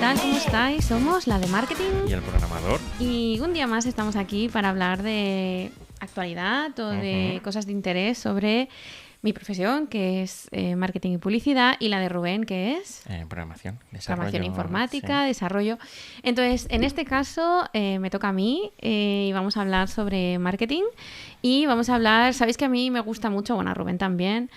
tal? ¿Cómo estáis? Somos la de marketing y el programador. y un día más estamos aquí para hablar de actualidad o de cosas de interés sobre mi profesión, que es marketing y publicidad, y la de Rubén, que es Programación, desarrollo. programación informática, Sí. desarrollo. Entonces, en este caso me toca a mí y vamos a hablar sobre marketing y vamos a hablar, sabéis que a mí me gusta mucho, bueno, a Rubén también,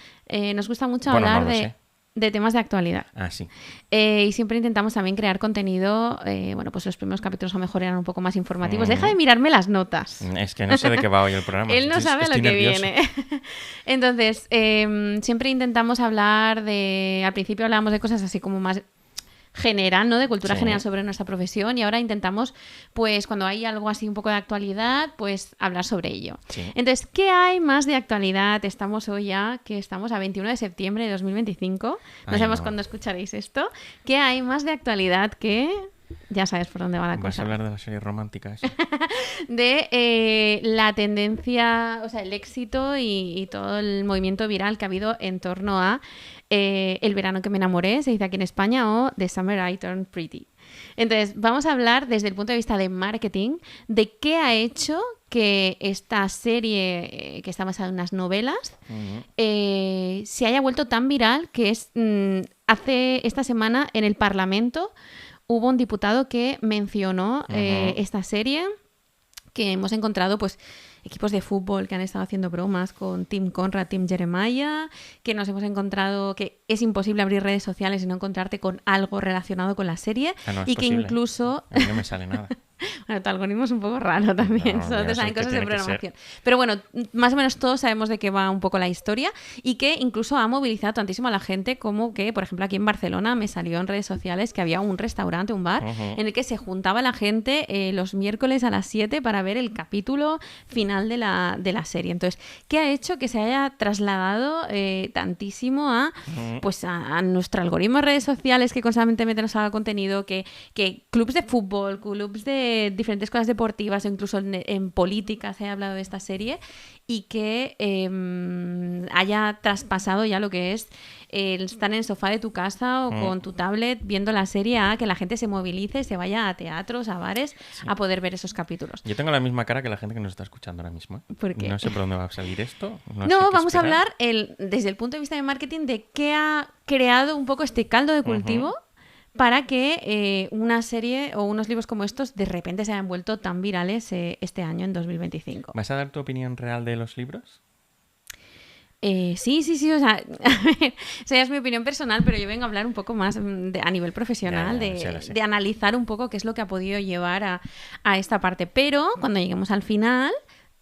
nos gusta mucho Bueno, hablar no lo sé. de temas de actualidad. Ah, sí. Y siempre intentamos también crear contenido. Bueno, pues los primeros capítulos a lo mejor eran un poco más informativos. Deja de mirarme las notas. Es que no sé de qué va hoy el programa. Él no sabe a lo Estoy que nervioso. viene. Entonces, siempre intentamos hablar de... Al principio hablábamos de cosas así como más general, ¿no? De cultura Sí. general sobre nuestra profesión, y ahora intentamos, pues, cuando hay algo así un poco de actualidad, pues, hablar sobre ello. Sí. Entonces, ¿qué hay más de actualidad? Estamos hoy ya, que estamos a 21 de septiembre de 2025. No Ay, sabemos no. cuándo escucharéis esto. ¿Qué hay más de actualidad que... Ya sabes por dónde va la ¿Vas cosa. a hablar de las series románticas? De la tendencia, o sea, el éxito y todo el movimiento viral que ha habido en torno a El verano que me enamoré, se dice aquí en España, o The Summer I Turned Pretty. Entonces, vamos a hablar desde el punto de vista de marketing de qué ha hecho que esta serie, que está basada en unas novelas, se haya vuelto tan viral que es hace esta semana en el Parlamento hubo un diputado que mencionó esta serie, que hemos encontrado pues equipos de fútbol que han estado haciendo bromas con Team Conrad, Team Jeremiah, que nos hemos encontrado que es imposible abrir redes sociales y no encontrarte con algo relacionado con la serie, Ah, no, es y que posible. incluso... A mí no me sale nada. Bueno, tu algoritmo es un poco raro también, No, solo ya te sé salen que cosas de tiene que ser. programación. Pero bueno, más o menos todos sabemos de qué va un poco la historia, y que incluso ha movilizado tantísimo a la gente como que, por ejemplo, aquí en Barcelona me salió en redes sociales que había un restaurante, un bar, en el que se juntaba la gente los miércoles a las 7 para ver el capítulo final de la serie. Entonces, ¿qué ha hecho que se haya trasladado tantísimo pues a nuestro algoritmo de redes sociales, que constantemente nos haga contenido, que clubs de fútbol, clubs de diferentes cosas deportivas, o incluso en política se ha hablado de esta serie, y que haya traspasado ya lo que es el estar en el sofá de tu casa o con tu tablet viendo la serie, a que la gente se movilice, se vaya a teatros, a bares, a poder ver esos capítulos? Yo tengo la misma cara que la gente que nos está escuchando ahora mismo. ¿Por qué? No sé por dónde va a salir esto. No sé No, qué vamos a esperar. hablar desde el punto de vista de marketing de qué ha creado un poco este caldo de cultivo para que una serie o unos libros como estos de repente se hayan vuelto tan virales este año, en 2025. ¿Vas a dar tu opinión real de los libros? Sí, o sea, a ver, esa ya es mi opinión personal, pero yo vengo a hablar un poco más a nivel profesional, Ya, lo sé. de analizar un poco qué es lo que ha podido llevar a esta parte. Pero cuando lleguemos al final,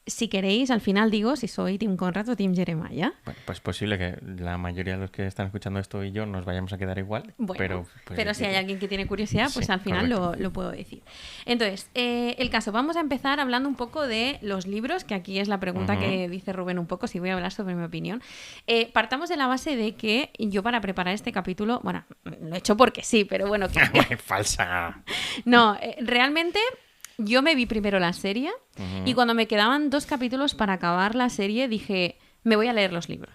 si queréis, al final digo si soy Team Conrad o Team Jeremiah. Bueno, pues es posible que la mayoría de los que están escuchando esto y yo nos vayamos a quedar igual. Bueno, pues, pero si hay alguien que tiene curiosidad, pues Sí, al final correcto. lo puedo decir. Entonces, el caso, vamos a empezar hablando un poco de los libros, que aquí es la pregunta que dice Rubén un poco, si voy a hablar sobre mi opinión. Partamos de la base de que yo, para preparar este capítulo, bueno, lo he hecho porque sí, pero bueno, ¡Falsa! no, realmente yo me vi primero la serie y cuando me quedaban 2 capítulos para acabar la serie dije, me voy a leer los libros.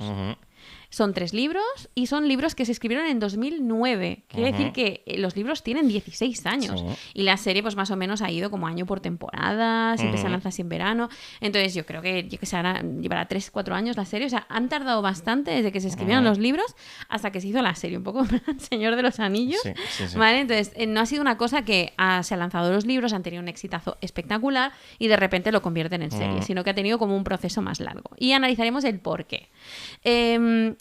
Son 3 libros y son libros que se escribieron en 2009. Quiere decir que los libros tienen 16 años. Sí. Y la serie pues más o menos ha ido como año por temporada, siempre se lanza así en verano. Entonces yo creo que llevará 3-4 años la serie. O sea, han tardado bastante desde que se escribieron los libros hasta que se hizo la serie. Un poco Señor de los Anillos. Sí. ¿Vale? Entonces no ha sido una cosa que se han lanzado los libros, han tenido un exitazo espectacular y de repente lo convierten en serie, sino que ha tenido como un proceso más largo. Y analizaremos el por qué.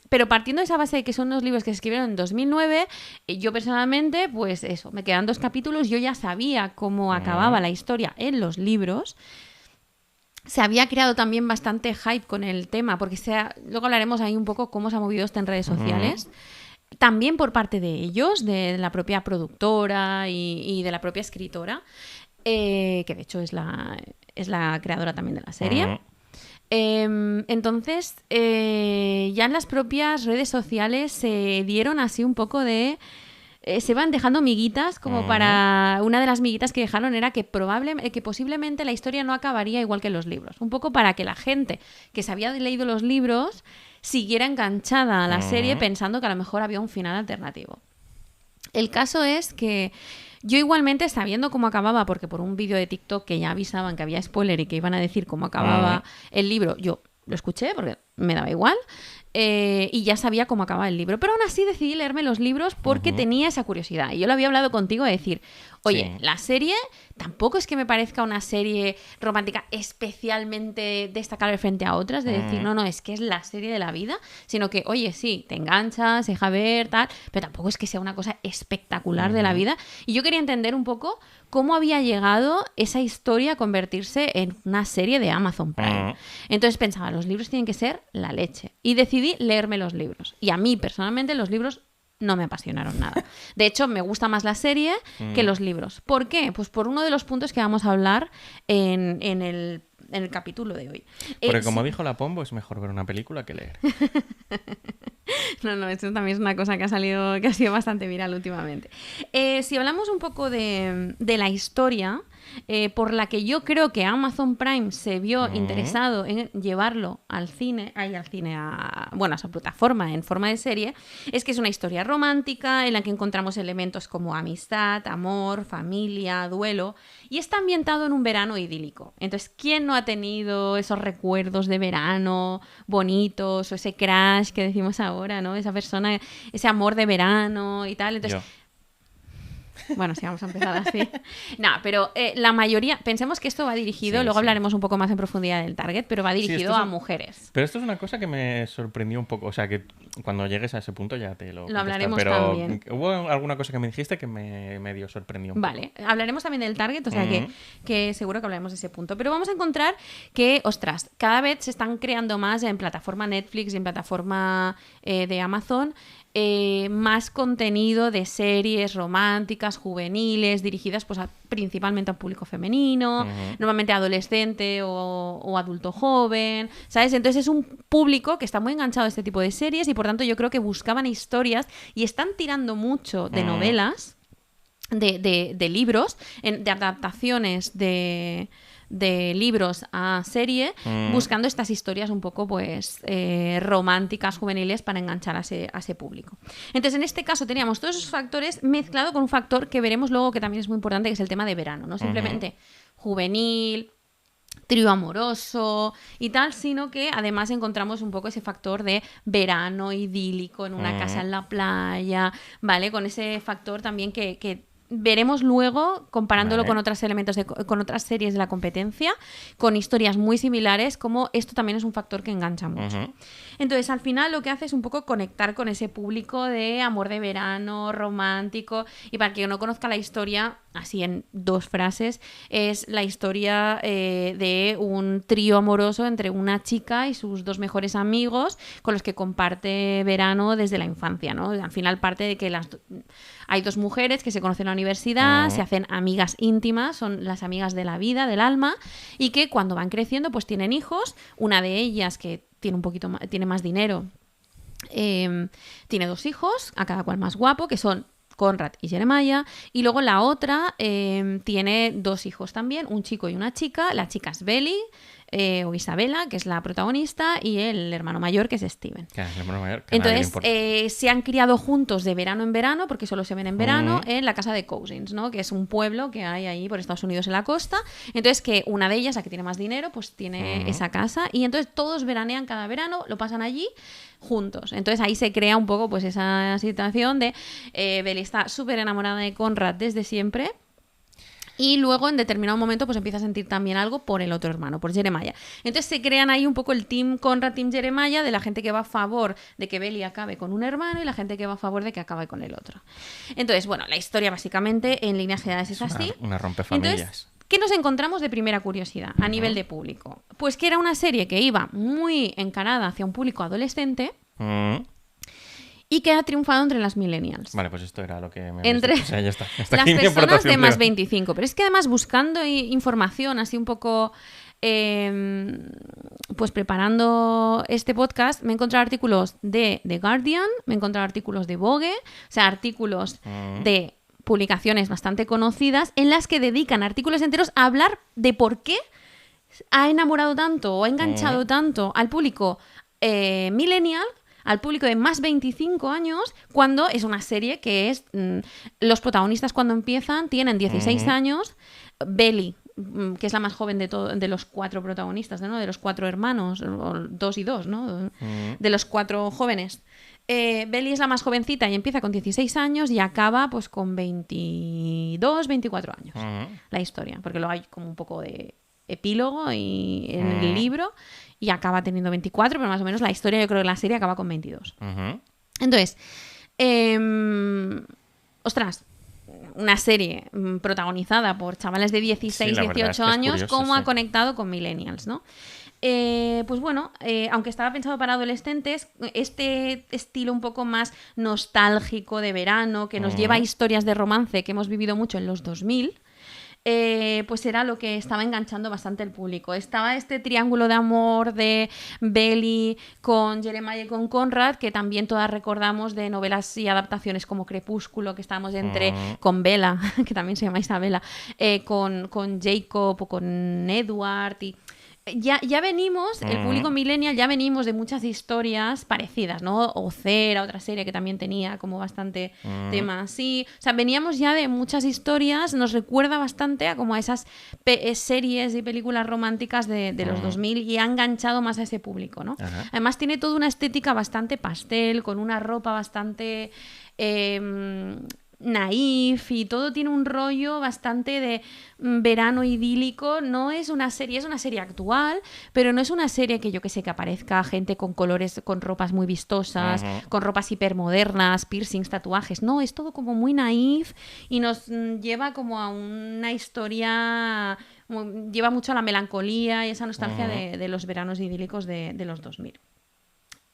Pero partiendo de esa base de que son unos libros que se escribieron en 2009, yo personalmente, pues eso, me quedan 2 capítulos, yo ya sabía cómo acababa la historia en los libros. Se había creado también bastante hype con el tema, porque luego hablaremos ahí un poco cómo se ha movido esto en redes sociales. También por parte de ellos, de la propia productora y de la propia escritora, que de hecho es la creadora también de la serie. Entonces, ya en las propias redes sociales se dieron así un poco de... se van dejando miguitas, como para... Una de las miguitas que dejaron era que posiblemente la historia no acabaría igual que en los libros. Un poco para que la gente que se había leído los libros siguiera enganchada a la serie pensando que a lo mejor había un final alternativo. El caso es que Yo igualmente, sabiendo cómo acababa, porque por un vídeo de TikTok que ya avisaban que había spoiler y que iban a decir cómo acababa el libro, yo lo escuché porque me daba igual. Y ya sabía cómo acababa el libro. Pero aún así decidí leerme los libros porque tenía esa curiosidad. Y yo lo había hablado contigo de decir, oye, la serie tampoco es que me parezca una serie romántica especialmente destacable frente a otras, de decir, no, es que es la serie de la vida, sino que, oye, sí, te enganchas, deja ver, tal, pero tampoco es que sea una cosa espectacular de la vida. Y yo quería entender un poco cómo había llegado esa historia a convertirse en una serie de Amazon Prime. Entonces pensaba, los libros tienen que ser la leche. Y decidí leerme los libros. Y a mí, personalmente, los libros no me apasionaron nada. De hecho, me gusta más la serie que los libros. ¿Por qué? Pues por uno de los puntos que vamos a hablar en el capítulo de hoy. Porque como dijo la Pombo, es mejor ver una película que leer. No, esto también es una cosa que ha sido bastante viral últimamente. Si hablamos un poco de la historia, por la que yo creo que Amazon Prime se vio interesado en llevarlo al cine, a esa plataforma en forma de serie, es que es una historia romántica en la que encontramos elementos como amistad, amor, familia, duelo, y está ambientado en un verano idílico. Entonces, ¿quién no ha tenido esos recuerdos de verano bonitos o ese crush que decimos ahora, ¿no? Esa persona, ese amor de verano y tal. Entonces, bueno, sí, vamos a empezar así. No, pero la mayoría, pensemos que esto va dirigido, luego hablaremos un poco más en profundidad del target, pero va dirigido a mujeres. Pero esto es una cosa que me sorprendió un poco, o sea, que cuando llegues a ese punto ya te lo hablaremos pero también. Hubo alguna cosa que me dijiste que me medio sorprendió un poco. Vale, hablaremos también del target, o sea que seguro que hablaremos de ese punto. Pero vamos a encontrar que, ostras, cada vez se están creando más en plataforma Netflix y en plataforma de Amazon más contenido de series románticas, juveniles, dirigidas pues principalmente a un público femenino, normalmente adolescente o adulto joven, ¿sabes? Entonces es un público que está muy enganchado a este tipo de series y por tanto yo creo que buscaban historias y están tirando mucho de novelas, de libros, de adaptaciones de libros a serie, buscando estas historias un poco pues románticas, juveniles, para enganchar a ese público. Entonces, en este caso teníamos todos esos factores mezclado con un factor que veremos luego que también es muy importante, que es el tema de verano, no simplemente juvenil, trío amoroso y tal, sino que además encontramos un poco ese factor de verano idílico en una casa en la playa, ¿vale? Con ese factor también que veremos luego, comparándolo con otros elementos, con otras series de la competencia, con historias muy similares, como esto también es un factor que engancha mucho. Entonces, al final lo que hace es un poco conectar con ese público de amor de verano, romántico, y para quien no conozca la historia, así en 2 frases, es la historia de un trío amoroso entre una chica y sus 2 mejores amigos con los que comparte verano desde la infancia, ¿no? Al final parte de que hay 2 mujeres que se conocen en la universidad, se hacen amigas íntimas, son las amigas de la vida, del alma, y que cuando van creciendo pues tienen hijos. Una de ellas, que tiene más dinero, tiene 2 hijos, a cada cual más guapo, que son Conrad y Jeremiah, y luego la otra tiene 2 hijos también, un chico y una chica. La chica es Belly, o Isabela, que es la protagonista, y el hermano mayor, que es Steven. El hermano mayor, entonces, se han criado juntos de verano en verano, porque solo se ven en verano, en la casa de Cousins, ¿no? Que es un pueblo que hay ahí por Estados Unidos en la costa. Entonces, que una de ellas, la que tiene más dinero, pues tiene esa casa, y entonces todos veranean cada verano, lo pasan allí juntos. Entonces ahí se crea un poco pues esa situación de Belly está súper enamorada de Conrad desde siempre, y luego en determinado momento pues empieza a sentir también algo por el otro hermano, por Jeremiah. Entonces se crean ahí un poco el team Conrad, team Jeremiah, de la gente que va a favor de que Belly acabe con un hermano y la gente que va a favor de que acabe con el otro. Entonces, bueno, la historia básicamente en líneas generales es así. Una rompefamilias. Entonces, ¿qué nos encontramos de primera curiosidad a nivel de público? Pues que era una serie que iba muy encarada hacia un público adolescente y que ha triunfado entre las millennials. Vale, pues esto era lo que me entre o sea, ya está. las personas de más 25. Pero es que además buscando información así un poco pues preparando este podcast, me he encontrado artículos de The Guardian, me he encontrado artículos de Vogue, o sea, artículos de publicaciones bastante conocidas en las que dedican artículos enteros a hablar de por qué ha enamorado tanto o ha enganchado tanto al público millennial al público de más 25 años cuando es una serie que es... los protagonistas cuando empiezan tienen 16 años. Belly, que es la más joven de los 4 protagonistas, ¿no? De los 4 hermanos, o 2 y 2, ¿no? De los 4 jóvenes. Belly es la más jovencita y empieza con 16 años y acaba pues con 22, 24 años la historia, porque luego hay como un poco de epílogo y en el libro y acaba teniendo 24, pero más o menos la historia, yo creo que la serie acaba con 22. Entonces, ostras, una serie protagonizada por chavales de 16, 18 años, ¿cómo ha conectado con millennials, no? Pues bueno, aunque estaba pensado para adolescentes, este estilo un poco más nostálgico de verano, que nos lleva a historias de romance que hemos vivido mucho en los 2000, pues era lo que estaba enganchando bastante el público. Estaba este triángulo de amor de Belly con Jeremiah y con Conrad, que también todas recordamos de novelas y adaptaciones como Crepúsculo, que estábamos entre con Bella, que también se llama Isabela, con Jacob o con Edward y... Ya venimos, el público millennial, ya venimos de muchas historias parecidas, ¿no? O Cera, otra serie que también tenía como bastante tema así. O sea, veníamos ya de muchas historias, nos recuerda bastante a como a esas series y películas románticas de los 2000 y ha enganchado más a ese público, ¿no? Además tiene toda una estética bastante pastel, con una ropa bastante... naif y todo tiene un rollo bastante de verano idílico. No es una serie, es una serie actual, pero no es una serie que yo que sé que aparezca gente con colores, con ropas muy vistosas, con ropas hipermodernas, piercings, tatuajes. No, es todo como muy naif y nos lleva como a una historia, lleva mucho a la melancolía y esa nostalgia de los veranos idílicos de los 2000.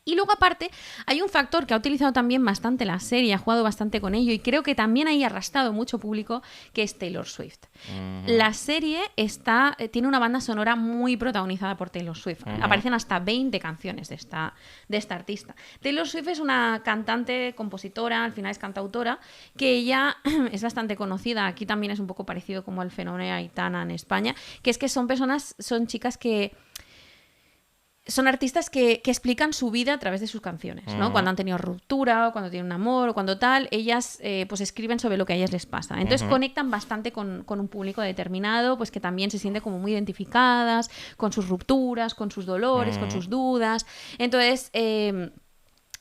Y luego aparte hay un factor que ha utilizado también bastante la serie, ha jugado bastante con ello y creo que también ahí ha arrastrado mucho público, que es Taylor Swift. La serie tiene una banda sonora muy protagonizada por Taylor Swift. Aparecen hasta 20 canciones de esta artista. Taylor Swift es una cantante, compositora, al final es cantautora, que ella es bastante conocida. Aquí también es un poco parecido como el fenómeno Aitana en España, que es que son chicas que... son artistas que explican su vida a través de sus canciones, ¿no? Cuando han tenido ruptura, o cuando tienen un amor, o cuando tal, ellas pues escriben sobre lo que a ellas les pasa. Entonces conectan bastante con un público determinado, pues que también se siente como muy identificadas con sus rupturas, con sus dolores, con sus dudas. Entonces...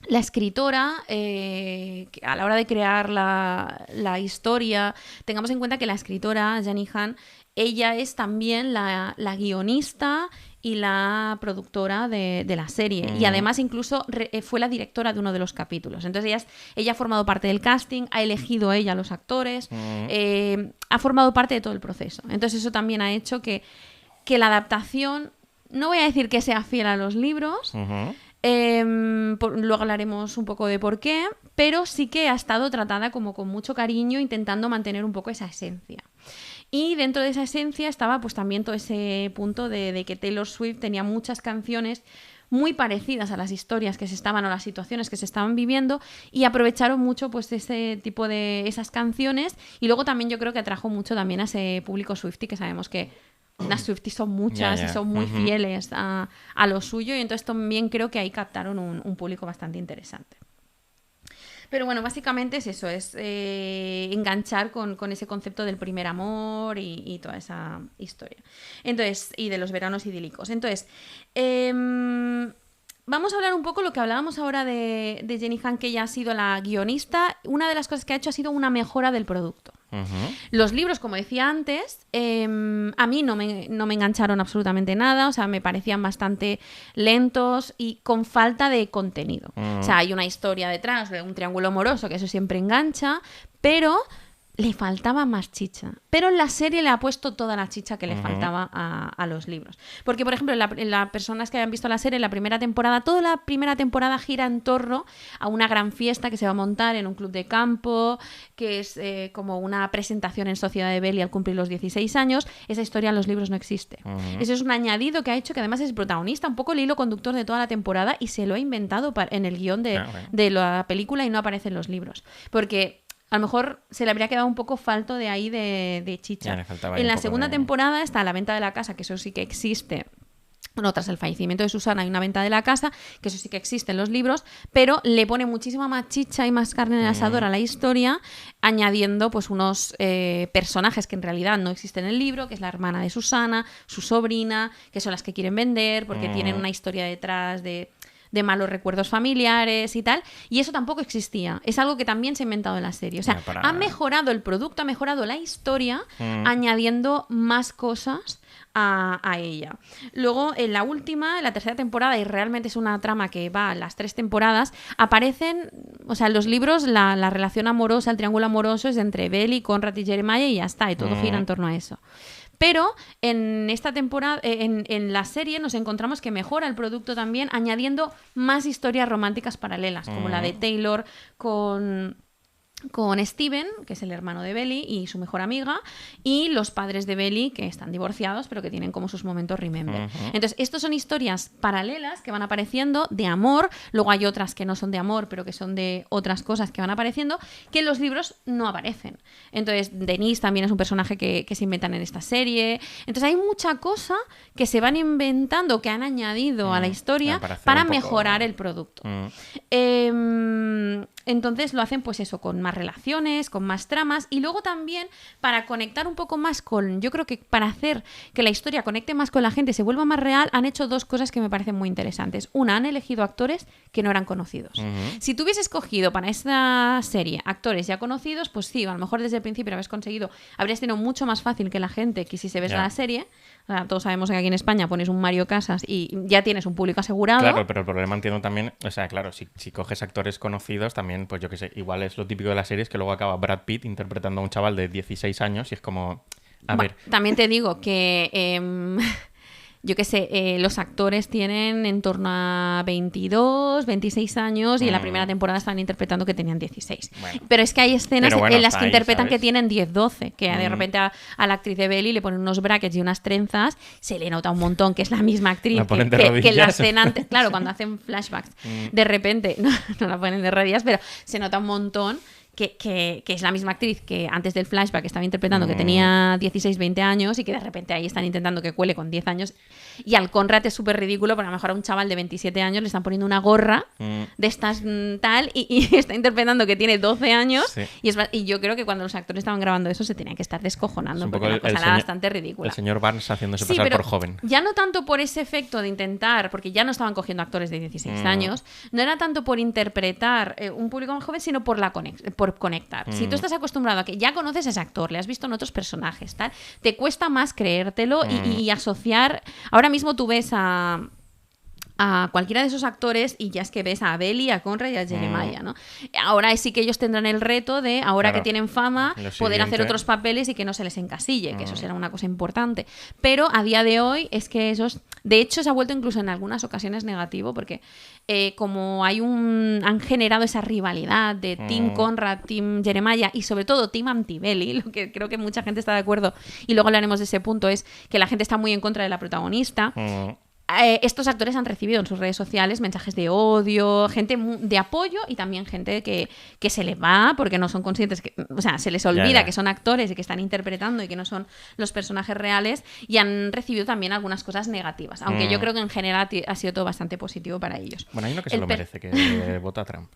la escritora, a la hora de crear la historia, tengamos en cuenta que la escritora, Jenny Han, ella es también la guionista y la productora de la serie. Y además incluso fue la directora de uno de los capítulos. Entonces ella ha formado parte del casting, ha elegido ella a los actores, ha formado parte de todo el proceso. Entonces eso también ha hecho que la adaptación, no voy a decir que sea fiel a los libros, luego hablaremos un poco de por qué, pero sí que ha estado tratada como con mucho cariño, intentando mantener un poco esa esencia. Y dentro de esa esencia estaba pues también todo ese punto de que Taylor Swift tenía muchas canciones muy parecidas a las historias que se estaban o las situaciones que se estaban viviendo y aprovecharon mucho pues ese tipo de esas canciones y luego también yo creo que atrajo mucho también a ese público Swiftie, que sabemos que las Swifties son muchas y son muy fieles a lo suyo y entonces también creo que ahí captaron un público bastante interesante. Pero bueno, básicamente es eso, es enganchar con ese concepto del primer amor y toda esa historia. Entonces, y de los veranos idílicos. Entonces, vamos a hablar un poco lo que hablábamos ahora de Jenny Han, que ella ha sido la guionista. Una de las cosas que ha hecho ha sido una mejora del producto. Los libros, como decía antes, a mí no me engancharon absolutamente nada, o sea, me parecían bastante lentos y con falta de contenido. O sea, hay una historia detrás de un triángulo amoroso, que eso siempre engancha, pero le faltaba más chicha. Pero en la serie le ha puesto toda la chicha que le faltaba a los libros. Porque, por ejemplo, en las personas que hayan visto la serie, en la primera temporada, toda la primera temporada gira en torno a una gran fiesta que se va a montar en un club de campo, que es como una presentación en sociedad de Belly al cumplir los 16 años. Esa historia en los libros no existe. Eso es un añadido que ha hecho, que además es protagonista, un poco el hilo conductor de toda la temporada, y se lo ha inventado en el guión de la película y no aparece en los libros. Porque... a lo mejor se le habría quedado un poco falto de ahí de chicha. En la segunda temporada está La venta de la casa, que eso sí que existe, Bueno, tras el fallecimiento de Susana hay una venta de la casa, que eso sí que existe en los libros, pero le pone muchísima más chicha y más carne en el asador a la historia, añadiendo pues unos personajes que en realidad no existen en el libro, que es la hermana de Susana, su sobrina, que son las que quieren vender, porque tienen una historia detrás de malos recuerdos familiares y tal, y eso tampoco existía. Es algo que también se ha inventado en la serie. O sea, ha mejorado el producto, ha mejorado la historia, añadiendo más cosas a ella. Luego, en la última, en la tercera temporada, y realmente es una trama que va a las 3 temporadas, aparecen, o sea, en los libros la relación amorosa, el triángulo amoroso es entre Belly, Conrad y Jeremiah y ya está, y todo gira en torno a eso. Pero en esta temporada, en la serie, nos encontramos que mejora el producto también, añadiendo más historias románticas paralelas, como la de Taylor con Steven, que es el hermano de Belly y su mejor amiga, y los padres de Belly, que están divorciados, pero que tienen como sus momentos remember. Entonces, estos son historias paralelas que van apareciendo de amor, luego hay otras que no son de amor, pero que son de otras cosas que van apareciendo, que en los libros no aparecen. Entonces, Denise también es un personaje que se inventan en esta serie. Entonces, hay mucha cosa que se van inventando, que han añadido a la historia para mejorar el producto. Entonces, lo hacen pues eso, con más relaciones, con más tramas, y luego también para conectar un poco más con, yo creo que para hacer que la historia conecte más con la gente, se vuelva más real, han hecho 2 cosas que me parecen muy interesantes. Una, han elegido actores que no eran conocidos. Si tú hubieses escogido para esta serie actores ya conocidos, pues sí, a lo mejor desde el principio habrías tenido mucho más fácil que la gente quisiese ver la serie. O sea, todos sabemos que aquí en España pones un Mario Casas y ya tienes un público asegurado. Claro, pero el problema entiendo también, o sea, claro, si coges actores conocidos también, pues yo qué sé, igual es lo típico de la serie, es que luego acaba Brad Pitt interpretando a un chaval de 16 años y es como, a ver. También te digo que, yo qué sé, los actores tienen en torno a 22, 26 años y en la primera temporada estaban interpretando que tenían 16. Bueno. Pero es que hay escenas en las que interpretan que tienen 10, 12, que de repente a la actriz de Belly le ponen unos brackets y unas trenzas, se le nota un montón que es la misma actriz que en la escena antes. Claro, cuando hacen flashbacks, de repente, no la ponen de rodillas, pero se nota un montón que es la misma actriz que antes del flashback estaba interpretando que tenía 16, 20 años y que de repente ahí están intentando que cuele con 10 años. Y al Conrad es súper ridículo porque a lo mejor a un chaval de 27 años le están poniendo una gorra de estas tal y está interpretando que tiene 12 años. Sí. Y yo creo que cuando los actores estaban grabando eso se tenían que estar descojonando porque era una cosa bastante ridícula. El señor Barnes haciéndose pasar por joven. Ya no tanto por ese efecto de intentar, porque ya no estaban cogiendo actores de 16 años, no era tanto por interpretar un público más joven, sino por conectar. Si tú estás acostumbrado a que ya conoces a ese actor, le has visto en otros personajes, tal, te cuesta más creértelo y asociar. Ahora mismo tú ves a cualquiera de esos actores y ya es que ves a Belly, a Conrad y a Jeremiah, ¿no? Ahora sí que ellos tendrán el reto de, ahora que tienen fama, poder hacer otros papeles y que no se les encasille, que eso será una cosa importante. Pero a día de hoy es que esos... De hecho, se ha vuelto incluso en algunas ocasiones negativo porque como han generado esa rivalidad de Team Conrad, Team Jeremiah y sobre todo Team Anti-Belly, lo que creo que mucha gente está de acuerdo y luego hablaremos de ese punto, es que la gente está muy en contra de la protagonista. Estos actores han recibido en sus redes sociales mensajes de odio, gente de apoyo y también gente que se les va porque no son conscientes, o sea, se les olvida que son actores y que están interpretando y que no son los personajes reales y han recibido también algunas cosas negativas, aunque yo creo que en general ha sido todo bastante positivo para ellos. Bueno, hay uno que se lo merece, que vota a Trump.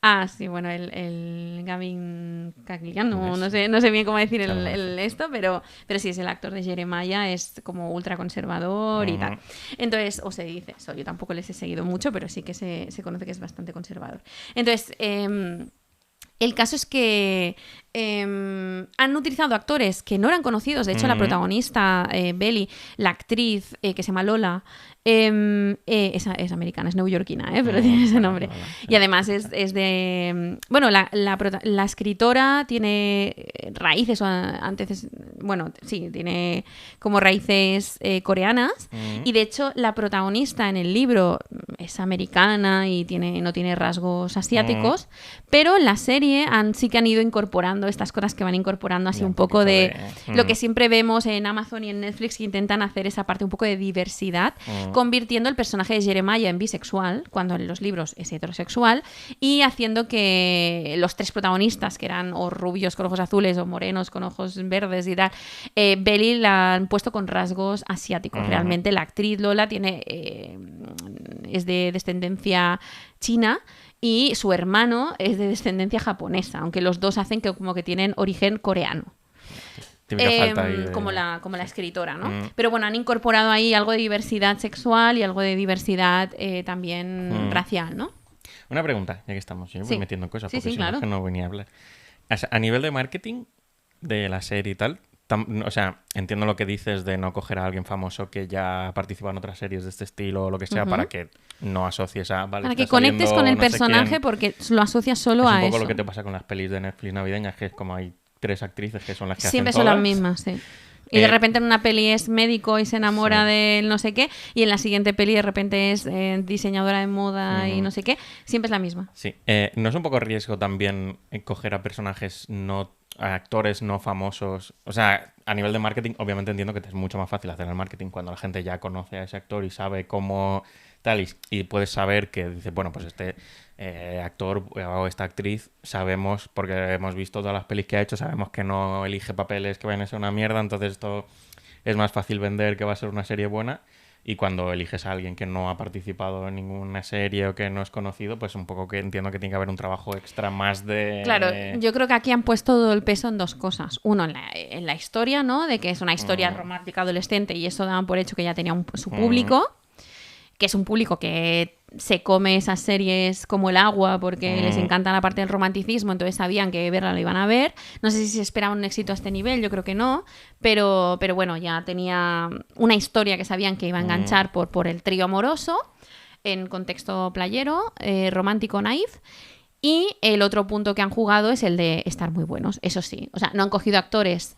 Ah, sí, bueno, el Gavin Cagliano, no sé bien cómo decir esto, pero sí, es el actor de Jeremiah, es como ultra conservador y tal. Entonces, o se dice eso, yo tampoco les he seguido mucho, pero sí que se conoce que es bastante conservador. Entonces, el caso es que han utilizado actores que no eran conocidos. De hecho, la protagonista, Belly, la actriz que se llama Lola, es americana, es neoyorquina, pero tiene ese nombre. Y además es de... Bueno, la escritora tiene raíces, o antes, bueno, sí, tiene como raíces coreanas. Y de hecho, la protagonista en el libro es americana y no tiene rasgos asiáticos, pero en la serie sí que han ido incorporando haciendo estas cosas que van incorporando así Ya, un poco de de- lo que siempre vemos en Amazon y en Netflix, que intentan hacer esa parte un poco de diversidad, convirtiendo el personaje de Jeremiah en bisexual, cuando en los libros es heterosexual, y haciendo que los tres protagonistas, que eran o rubios con ojos azules o morenos con ojos verdes y tal, Belly la han puesto con rasgos asiáticos. Realmente la actriz Lola es de descendencia china y su hermano es de descendencia japonesa, aunque los dos hacen que como que tienen origen coreano. Típica falta ahí de- como la escritora, ¿no? Pero bueno, han incorporado ahí algo de diversidad sexual y algo de diversidad también racial, ¿no? Una pregunta, ya que estamos. Yo voy Sí. metiendo cosas Sí, porque sí, si no claro. es que no venía a hablar. O sea, a nivel de marketing de la serie y tal, o sea, entiendo lo que dices de no coger a alguien famoso que ya ha participado en otras series de este estilo o lo que sea para que no asocies a... Vale, Para que está conectes saliendo con el no sé personaje quién. porque lo asocias solo Es a un poco eso. lo que te pasa con las pelis de Netflix navideñas, que es como hay 3 actrices que son las que Siempre hacen son las todas. mismas, sí. Y de repente en una peli es médico y se enamora Sí. de no sé qué, y en la siguiente peli de repente es diseñadora de moda y no sé qué. Siempre es la misma. Sí. ¿No es un poco riesgo también coger a personajes a actores no famosos? O sea, a nivel de marketing, obviamente entiendo que te es mucho más fácil hacer el marketing cuando la gente ya conoce a ese actor y sabe cómo tal, y puedes saber que dice, bueno, pues este actor o esta actriz sabemos, porque hemos visto todas las pelis que ha hecho, sabemos que no elige papeles que vayan a ser una mierda, entonces esto es más fácil vender que va a ser una serie buena. Y cuando eliges a alguien que no ha participado en ninguna serie o que no es conocido, pues un poco que entiendo que tiene que haber un trabajo extra más de... Claro, yo creo que aquí han puesto todo el peso en dos cosas. Uno, en la historia, ¿no? De que es una historia romántica adolescente y eso daban por hecho que ya tenía su público, que es un público que se come esas series como el agua porque les encanta la parte del romanticismo, entonces sabían que verla lo iban a ver. No sé si se esperaba un éxito a este nivel, yo creo que no, pero bueno, ya tenía una historia que sabían que iba a enganchar por el trío amoroso en contexto playero, romántico naif. Y el otro punto que han jugado es el de estar muy buenos, eso sí. O sea, no han cogido actores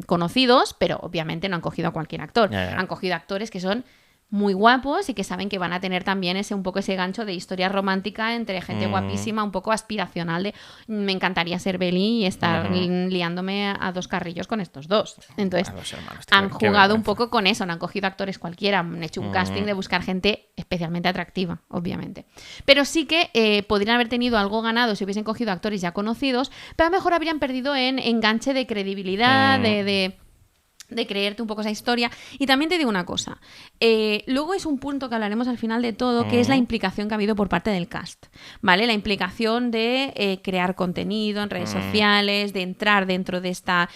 conocidos, pero obviamente no han cogido a cualquier actor. Ya. Han cogido actores que son muy guapos y que saben que van a tener también un poco ese gancho de historia romántica entre gente guapísima, un poco aspiracional de me encantaría ser Belly y estar liándome a dos carrillos con estos dos. Entonces, A los hermanos, han qué jugado un vergüenza. poco con eso, no han cogido actores cualquiera, han hecho un casting de buscar gente especialmente atractiva, obviamente. Pero sí que podrían haber tenido algo ganado si hubiesen cogido actores ya conocidos, pero a lo mejor habrían perdido en enganche de credibilidad, de creerte un poco esa historia. Y también te digo una cosa, luego es un punto que hablaremos al final de todo, que es la implicación que ha habido por parte del cast, ¿vale? La implicación de crear contenido en redes sociales, de entrar dentro de esta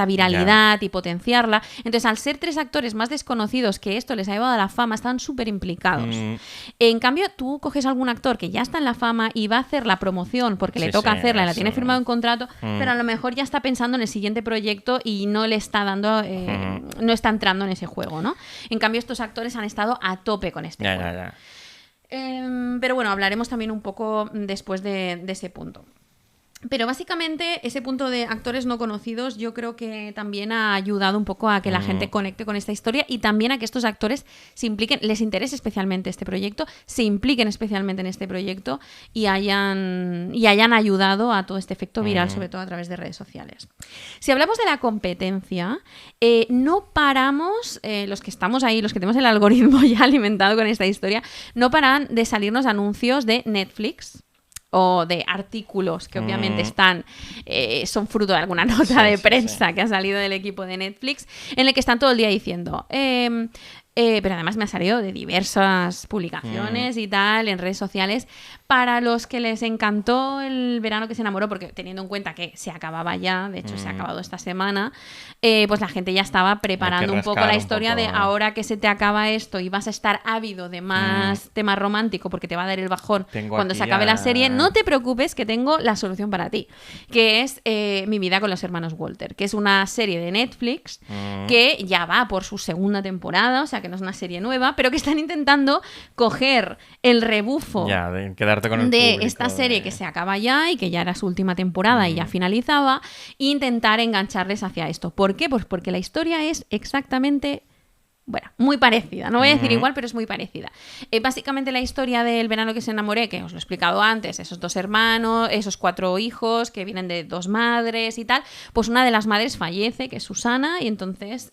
viralidad y potenciarla. Entonces, al ser 3 actores más desconocidos que esto les ha llevado a la fama, están súper implicados. En cambio, tú coges a algún actor que ya está en la fama y va a hacer la promoción porque le Sí, toca sí, hacerla, la eso. tiene firmado un contrato, pero a lo mejor ya está pensando en el siguiente proyecto y no le está dando, no está entrando en ese juego, ¿no? En cambio, estos actores han estado a tope con este juego. Ya. Pero bueno, hablaremos también un poco después de ese punto. Pero básicamente ese punto de actores no conocidos yo creo que también ha ayudado un poco a que la gente conecte con esta historia y también a que estos actores se impliquen, les interese especialmente este proyecto, se impliquen especialmente en este proyecto y hayan ayudado a todo este efecto viral, sobre todo a través de redes sociales. Si hablamos de la competencia, no paramos, los que estamos ahí, los que tenemos el algoritmo ya alimentado con esta historia, no paran de salirnos anuncios de Netflix o de artículos que obviamente son fruto de alguna nota de prensa que ha salido del equipo de Netflix, en el que están todo el día diciendo pero además me ha salido de diversas publicaciones y tal, en redes sociales, para los que les encantó el verano que se enamoró, porque teniendo en cuenta que se acababa ya, de hecho se ha acabado esta semana, pues la gente ya estaba preparando un poco la historia de ahora que se te acaba esto y vas a estar ávido de más tema romántico porque te va a dar el bajón cuando se acabe la serie, no te preocupes que tengo la solución para ti, que es Mi vida con los hermanos Walter, que es una serie de Netflix que ya va por su segunda temporada, o sea que no es una serie nueva, pero que están intentando coger el rebufo de quedarte con el de público, esta serie que se acaba ya y que ya era su última temporada y ya finalizaba, e intentar engancharles hacia esto. ¿Por qué? Pues porque la historia es exactamente Bueno, muy parecida. No voy a decir igual, pero es muy parecida. Básicamente la historia del verano que se enamoré, que os lo he explicado antes, esos 2 hermanos, esos 4 hijos que vienen de 2 madres y tal, pues una de las madres fallece, que es Susana, y entonces,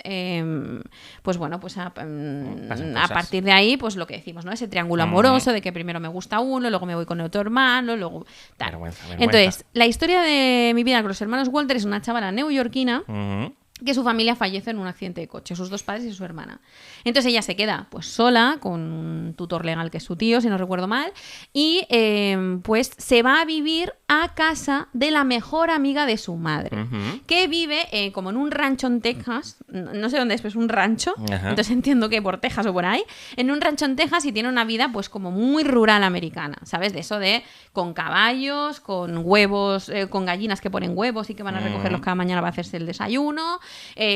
pues bueno, pues a partir de ahí, pues lo que decimos, ¿no? Ese triángulo amoroso de que primero me gusta uno, luego me voy con el otro hermano, luego tal. Vergüenza. Entonces, la historia de mi vida con los hermanos Walter es una chavala neoyorquina que su familia fallece en un accidente de coche, sus 2 padres y su hermana. Entonces ella se queda pues sola con un tutor legal que es su tío, si no recuerdo mal, y pues se va a vivir a casa de la mejor amiga de su madre, que vive como en un rancho en Texas, no sé dónde es, pero es un rancho, entonces entiendo que por Texas o por ahí, en un rancho en Texas, y tiene una vida pues como muy rural americana, ¿sabes? De eso de con caballos, con huevos, con gallinas que ponen huevos y que van a recogerlos cada mañana para hacerse el desayuno,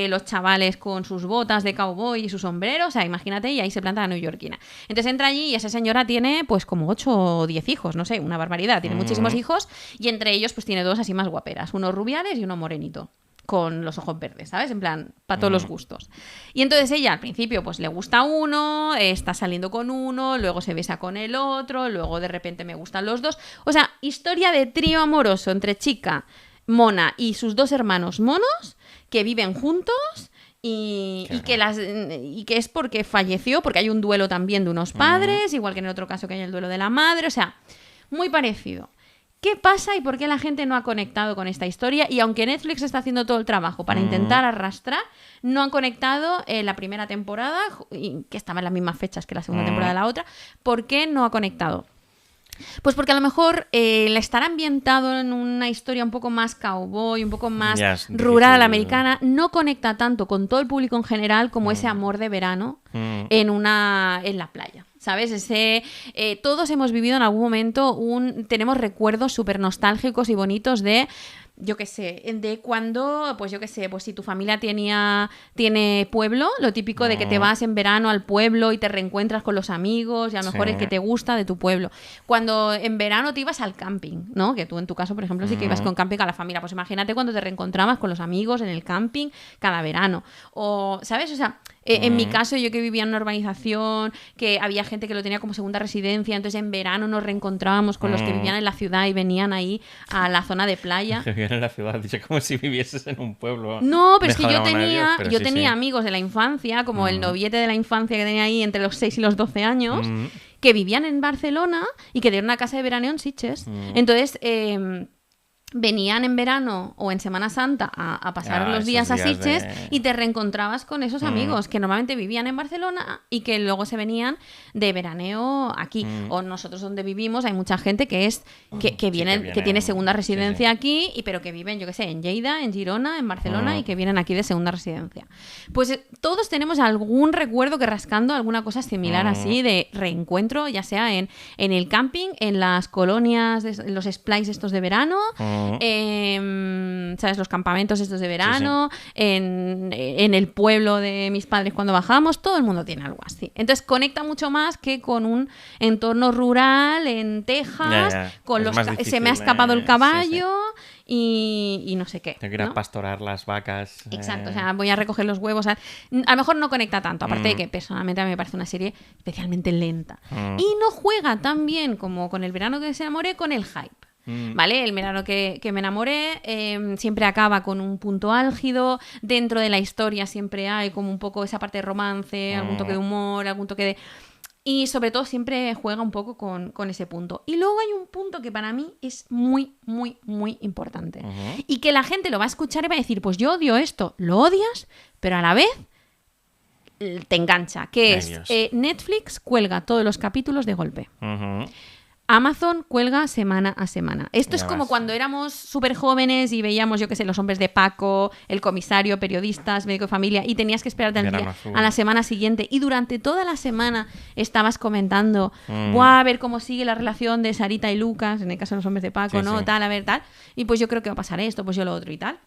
los chavales con sus botas de cowboy y su sombrero, o sea, imagínate, y ahí se planta la neoyorquina. Entonces entra allí y esa señora tiene pues como 8 o 10 hijos, no sé, una barbaridad, tiene muchísimos hijos, y entre ellos pues tiene 2 así más guaperas, uno rubiales y uno morenito, con los ojos verdes, ¿sabes? En plan, para todos los gustos. Y entonces ella al principio pues le gusta uno, está saliendo con uno, luego se besa con el otro, luego de repente me gustan los 2. O sea, historia de trío amoroso entre chica mona y sus 2 hermanos monos que viven juntos y que es porque falleció, porque hay un duelo también de unos padres, igual que en el otro caso que hay el duelo de la madre, o sea, muy parecido. ¿Qué pasa y por qué la gente no ha conectado con esta historia? Y aunque Netflix está haciendo todo el trabajo para intentar arrastrar, no han conectado la primera temporada, que estaba en las mismas fechas que la segunda temporada de la otra. ¿Por qué no ha conectado? Pues porque a lo mejor el estar ambientado en una historia un poco más cowboy, un poco más rural americana, no conecta tanto con todo el público en general como ese amor de verano en la playa. ¿Sabes? Todos hemos vivido en algún momento tenemos recuerdos súper nostálgicos y bonitos de, yo qué sé, de cuando, pues yo qué sé, pues si tu familia tiene pueblo, lo típico de que te vas en verano al pueblo y te reencuentras con los amigos y a lo mejor el que te gusta de tu pueblo. Cuando en verano te ibas al camping, ¿no? Que tú en tu caso, por ejemplo, sí que ibas con camping a la familia. Pues imagínate cuando te reencontrabas con los amigos en el camping cada verano. O, ¿sabes? O sea, en mi caso, yo que vivía en una urbanización, que había gente que lo tenía como segunda residencia, entonces en verano nos reencontrábamos con los que vivían en la ciudad y venían ahí a la zona de playa. Que vivían en la ciudad, dicho como si vivieses en un pueblo. No, pero es que yo tenía amigos de la infancia, como el noviete de la infancia que tenía ahí entre los 6 y los 12 años, que vivían en Barcelona y que tenían una casa de veraneo en Sitges. Entonces venían en verano o en Semana Santa a pasar los días a Sitges y te reencontrabas con esos amigos que normalmente vivían en Barcelona y que luego se venían de veraneo aquí. O nosotros donde vivimos hay mucha gente que tiene segunda residencia aquí, pero que viven, yo qué sé, en Lleida, en Girona, en Barcelona y que vienen aquí de segunda residencia. Pues todos tenemos algún recuerdo que rascando alguna cosa similar así de reencuentro, ya sea en el camping, en las colonias, en los splice estos de verano, ¿sabes? Los campamentos estos de verano, en el pueblo de mis padres cuando bajamos, todo el mundo tiene algo así. Entonces conecta mucho más que con un entorno rural en Texas, con se me ha escapado el caballo y no sé qué. Tengo que ir a pastorar las vacas. Exacto, o sea, voy a recoger los huevos. A lo mejor no conecta tanto, aparte de que personalmente a mí me parece una serie especialmente lenta. Y no juega tan bien como con El verano que se enamoré con el hype. ¿Vale? El verano que me enamoré siempre acaba con un punto álgido. Dentro de la historia siempre hay como un poco esa parte de romance, algún toque de humor, algún toque de... Y sobre todo siempre juega un poco con ese punto. Y luego hay un punto que para mí es muy, muy, muy importante. Y que la gente lo va a escuchar y va a decir, pues yo odio esto. Lo odias, pero a la vez te engancha. Que es Netflix cuelga todos los capítulos de golpe. Amazon cuelga semana a semana. Esto es como cuando éramos súper jóvenes y veíamos, yo qué sé, Los hombres de Paco, El comisario, Periodistas, Médico de Familia, y tenías que esperarte a la semana siguiente. Y durante toda la semana estabas comentando, a ver cómo sigue la relación de Sarita y Lucas, en el caso de Los hombres de Paco, ¿no? Sí. Tal, a ver, tal. Y pues yo creo que va a pasar esto, pues yo lo otro y tal.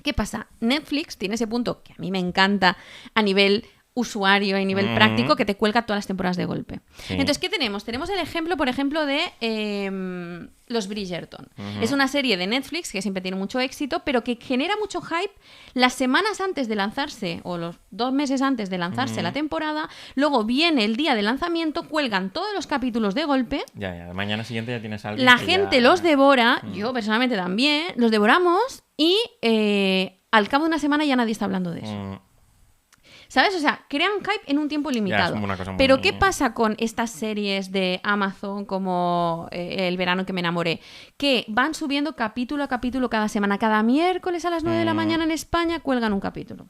¿Qué pasa? Netflix tiene ese punto que a mí me encanta a nivel usuario y nivel práctico que te cuelga todas las temporadas de golpe. Sí. Entonces, ¿qué tenemos? Tenemos el ejemplo, por ejemplo, de Los Bridgerton. Es una serie de Netflix que siempre tiene mucho éxito, pero que genera mucho hype las semanas antes de lanzarse, o los 2 meses antes de lanzarse la temporada. Luego viene el día de lanzamiento, cuelgan todos los capítulos de golpe. Ya. Mañana siguiente ya tienes a alguien La que gente ya... los devora, yo personalmente también, los devoramos y al cabo de una semana ya nadie está hablando de eso. ¿Sabes? O sea, crean hype en un tiempo limitado. Ya, es como una cosa muy... Pero ¿qué pasa con estas series de Amazon como El verano que me enamoré? Que van subiendo capítulo a capítulo cada semana. Cada miércoles a las 9 de la mañana en España cuelgan un capítulo.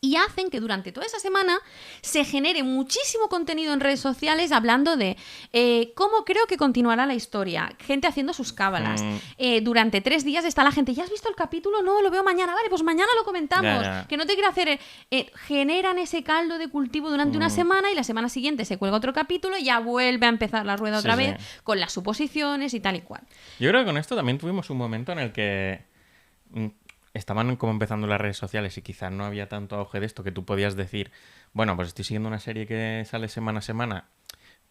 Y hacen que durante toda esa semana se genere muchísimo contenido en redes sociales hablando de cómo creo que continuará la historia. Gente haciendo sus cábalas. Durante 3 días está la gente, ¿ya has visto el capítulo? No, lo veo mañana. Vale, pues mañana lo comentamos. Ya. Que no te quiero hacer... generan ese caldo de cultivo durante una semana y la semana siguiente se cuelga otro capítulo y ya vuelve a empezar la rueda otra vez con las suposiciones y tal y cual. Yo creo que con esto también tuvimos un momento en el que... estaban como empezando las redes sociales y quizás no había tanto auge de esto que tú podías decir, bueno, pues estoy siguiendo una serie que sale semana a semana,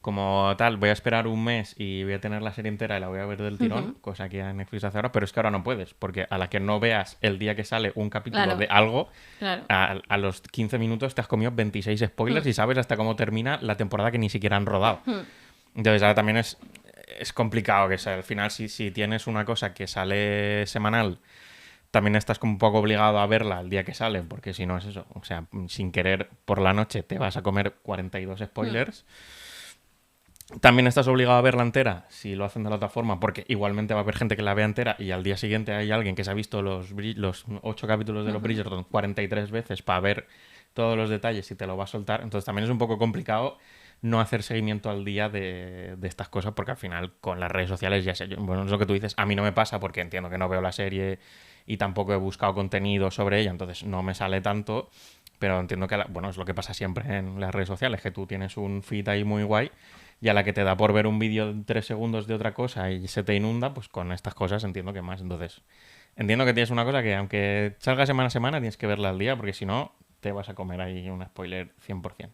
como tal, voy a esperar un mes y voy a tener la serie entera y la voy a ver del tirón, cosa que Netflix hace ahora, pero es que ahora no puedes, porque a la que no veas el día que sale un capítulo de algo, a los 15 minutos te has comido 26 spoilers y sabes hasta cómo termina la temporada que ni siquiera han rodado. Entonces ahora también es complicado, que al final si tienes una cosa que sale semanal, también estás como un poco obligado a verla el día que sale, porque si no es eso. O sea, sin querer, por la noche te vas a comer 42 spoilers. También estás obligado a verla entera, si lo hacen de la otra forma, porque igualmente va a haber gente que la vea entera y al día siguiente hay alguien que se ha visto los 8 capítulos de los Bridgerton 43 veces para ver todos los detalles y te lo va a soltar. Entonces también es un poco complicado no hacer seguimiento al día de estas cosas, porque al final con las redes sociales, ya sé, bueno, es lo que tú dices, a mí no me pasa porque entiendo que no veo la serie y tampoco he buscado contenido sobre ella, entonces no me sale tanto, pero entiendo que, bueno, es lo que pasa siempre en las redes sociales, que tú tienes un feed ahí muy guay y a la que te da por ver un vídeo de 3 segundos de otra cosa y se te inunda, pues con estas cosas entiendo que más. Entonces, entiendo que tienes una cosa que aunque salga semana a semana tienes que verla al día, porque si no te vas a comer ahí un spoiler 100%.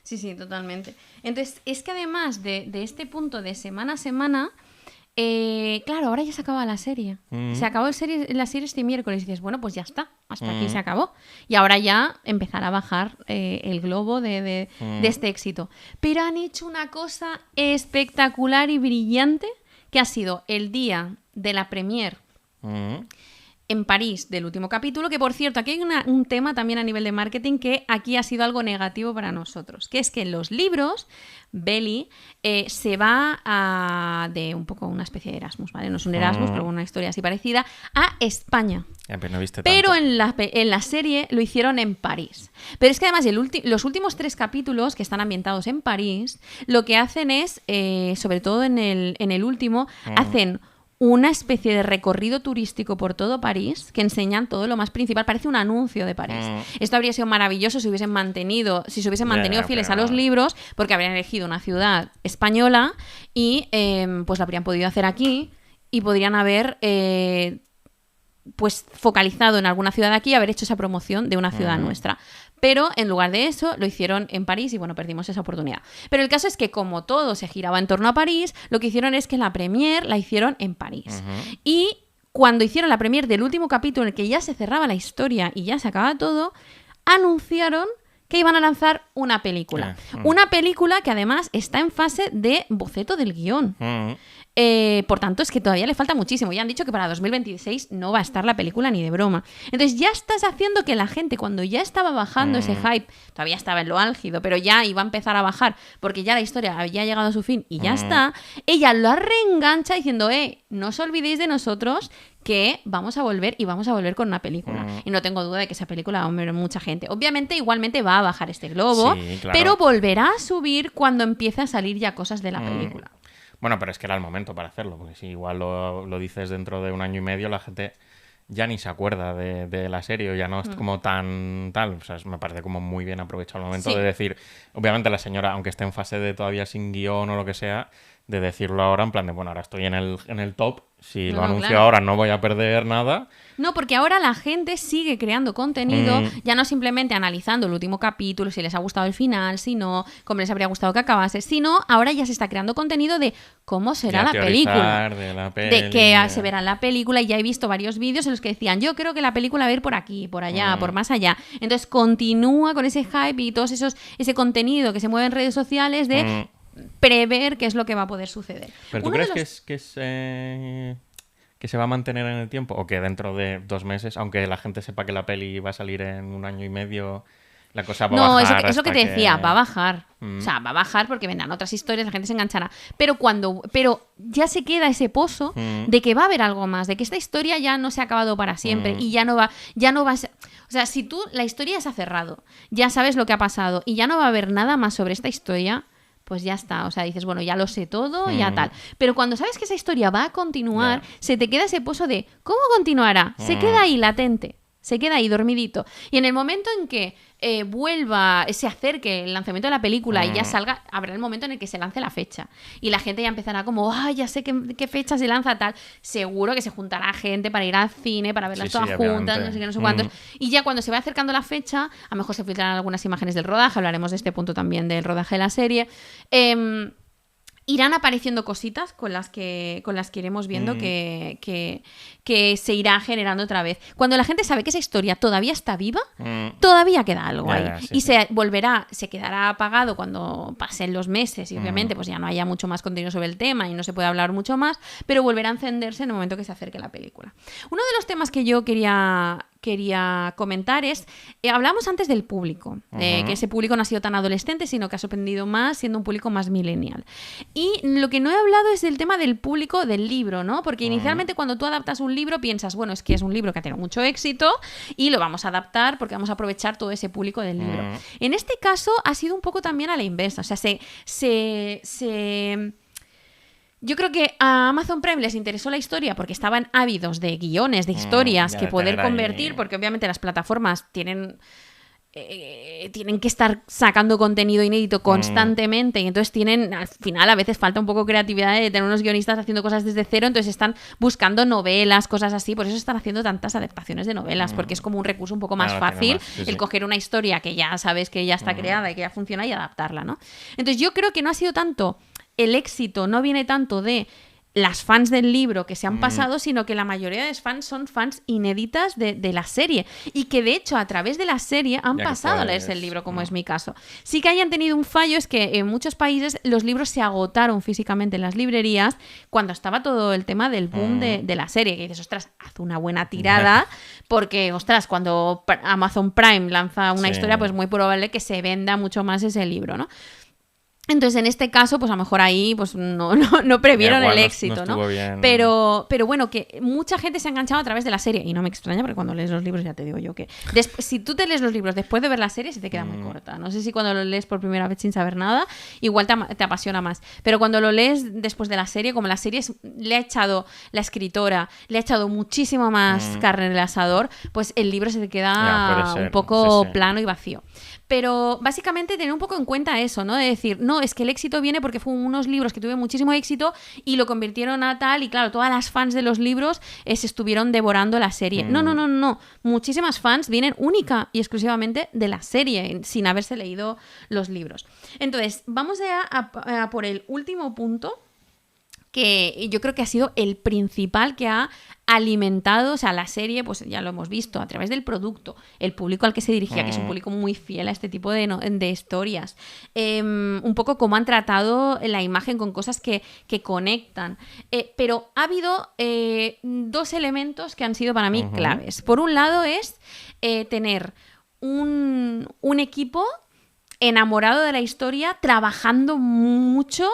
Sí, totalmente. Entonces, es que además de este punto de semana a semana, claro, ahora ya se acaba la serie. Se acabó la serie este miércoles y dices, bueno, pues ya está, hasta aquí se acabó. Y ahora ya empezará a bajar el globo de este éxito. Pero han hecho una cosa espectacular y brillante, que ha sido el día de la premier en París del último capítulo, que por cierto, aquí hay un tema también a nivel de marketing que aquí ha sido algo negativo para nosotros, que es que en los libros Belly se va de un poco una especie de Erasmus, ¿vale? No es un Erasmus, pero una historia así parecida, a España. Pero no viste pero tanto. en la serie lo hicieron en París. Pero es que además los últimos 3 capítulos que están ambientados en París, lo que hacen es, sobre todo en el último, hacen una especie de recorrido turístico por todo París que enseñan todo lo más principal. Parece un anuncio de París. Esto habría sido maravilloso si se hubiesen mantenido fieles a los libros, porque habrían elegido una ciudad española y pues la habrían podido hacer aquí y podrían haber pues focalizado en alguna ciudad de aquí y haber hecho esa promoción de una ciudad nuestra. Pero en lugar de eso lo hicieron en París y bueno, perdimos esa oportunidad. Pero el caso es que como todo se giraba en torno a París, lo que hicieron es que la premier la hicieron en París. Y cuando hicieron la premier del último capítulo en el que ya se cerraba la historia y ya se acababa todo, anunciaron que iban a lanzar una película. Una película que además está en fase de boceto del guión. Por tanto, es que todavía le falta muchísimo. Ya han dicho que para 2026 no va a estar la película ni de broma. Entonces ya estás haciendo que la gente, cuando ya estaba bajando ese hype, todavía estaba en lo álgido, pero ya iba a empezar a bajar porque ya la historia había llegado a su fin y ya está, ella lo reengancha diciendo, no os olvidéis de nosotros, que vamos a volver y vamos a volver con una película. Y no tengo duda de que esa película va a ver mucha gente. Obviamente, igualmente va a bajar este globo, sí, claro, pero volverá a subir cuando empiece a salir ya cosas de la película. Bueno, pero es que era el momento para hacerlo, porque si igual lo dices dentro de 1 año y medio, la gente ya ni se acuerda de la serie o ya no es como tan tal. O sea, me parece como muy bien aprovechado el momento de decir, obviamente la señora, aunque esté en fase de todavía sin guión o lo que sea, de decirlo ahora en plan de, bueno, ahora estoy en el top si No, lo no, anuncio claro. ahora no voy a perder nada. No, porque ahora la gente sigue creando contenido, ya no simplemente analizando el último capítulo, si les ha gustado el final, si no, cómo les habría gustado que acabase, sino ahora ya se está creando contenido de cómo será Ya la película. teorizar de la De que peli. se verá en la película, y ya he visto varios vídeos en los que decían, yo creo que la película va a ir por aquí, por allá, por más allá. Entonces continúa con ese hype y todos ese contenido que se mueve en redes sociales de prever qué es lo que va a poder suceder. ¿Pero tú Uno de crees los- que se va a mantener en el tiempo? ¿O que dentro de 2 meses, aunque la gente sepa que la peli va a salir en 1 año y medio, la cosa va a No, bajar es lo que hasta te decía, va a que... bajar. O sea, va a bajar porque vendrán otras historias, la gente se enganchará. Pero ya se queda ese pozo de que va a haber algo más, de que esta historia ya no se ha acabado para siempre y ya no va a ser... O sea, si tú la historia se ha cerrado, ya sabes lo que ha pasado y ya no va a haber nada más sobre esta historia, pues ya está. O sea, dices, bueno, ya lo sé todo, ya tal. Pero cuando sabes que esa historia va a continuar, se te queda ese pozo de ¿cómo continuará? Se queda ahí latente. Se queda ahí dormidito. Y en el momento en que se acerque el lanzamiento de la película y ya salga, habrá el momento en el que se lance la fecha. Y la gente ya empezará como, ya sé qué fecha se lanza tal. Seguro que se juntará gente para ir al cine, para verlas Sí, todas juntas, obviamente. no sé qué, no sé cuántos. Y ya cuando se va acercando la fecha, a lo mejor se filtrarán algunas imágenes del rodaje, hablaremos de este punto también del rodaje de la serie. Irán apareciendo cositas con las que iremos viendo que se irá generando otra vez. Cuando la gente sabe que esa historia todavía está viva, todavía queda algo ahí. Sí. Se quedará apagado cuando pasen los meses y obviamente pues ya no haya mucho más contenido sobre el tema y no se puede hablar mucho más, pero volverá a encenderse en el momento que se acerque la película. Uno de los temas que yo quería comentar es, hablamos antes del público, que ese público no ha sido tan adolescente, sino que ha sorprendido más siendo un público más millennial. Y lo que no he hablado es del tema del público del libro, ¿no? Porque inicialmente cuando tú adaptas un libro piensas, bueno, es que es un libro que ha tenido mucho éxito y lo vamos a adaptar porque vamos a aprovechar todo ese público del libro. En este caso ha sido un poco también a la inversa, o sea, yo creo que a Amazon Prime les interesó la historia porque estaban ávidos de guiones, de historias que poder convertir, porque obviamente las plataformas tienen que estar sacando contenido inédito constantemente y entonces al final a veces falta un poco creatividad de tener unos guionistas haciendo cosas desde cero, entonces están buscando novelas, cosas así, por eso están haciendo tantas adaptaciones de novelas, porque es como un recurso un poco más fácil el coger una historia que ya sabes que ya está creada y que ya funciona y adaptarla, ¿no? Entonces yo creo que no ha sido tanto el éxito, no viene tanto de las fans del libro que se han pasado, sino que la mayoría de fans son fans inéditas de la serie y que de hecho a través de la serie han pasado a leerse el libro, como es mi caso. Sí que hayan tenido un fallo, es que en muchos países los libros se agotaron físicamente en las librerías cuando estaba todo el tema del boom de la serie, que dices, ostras, haz una buena tirada porque, ostras, cuando Amazon Prime lanza una historia, pues muy probable que se venda mucho más ese libro, ¿no? Entonces, en este caso, pues a lo mejor ahí pues no previeron el éxito, ¿no? Pero bueno, que mucha gente se ha enganchado a través de la serie. Y no me extraña, porque cuando lees los libros ya te digo yo que... si tú te lees los libros después de ver la serie, se te queda muy corta. No sé si cuando lo lees por primera vez sin saber nada, igual te apasiona más. Pero cuando lo lees después de la serie, como la serie la escritora le ha echado muchísimo más carne en el asador, pues el libro se te queda un poco plano y vacío. Pero básicamente tener un poco en cuenta eso, ¿no? De decir, no, es que el éxito viene porque fueron unos libros que tuvieron muchísimo éxito y lo convirtieron a tal, y claro, todas las fans de los libros se estuvieron devorando la serie. No. Muchísimas fans vienen única y exclusivamente de la serie, sin haberse leído los libros. Entonces, vamos a por el último punto, que yo creo que ha sido el principal que ha alimentado, o sea, la serie, pues ya lo hemos visto, a través del producto, el público al que se dirigía, que es un público muy fiel a este tipo de historias. Un poco cómo han tratado la imagen con cosas que conectan. Pero ha habido 2 elementos que han sido para mí claves. Por un lado es tener un equipo enamorado de la historia, trabajando mucho,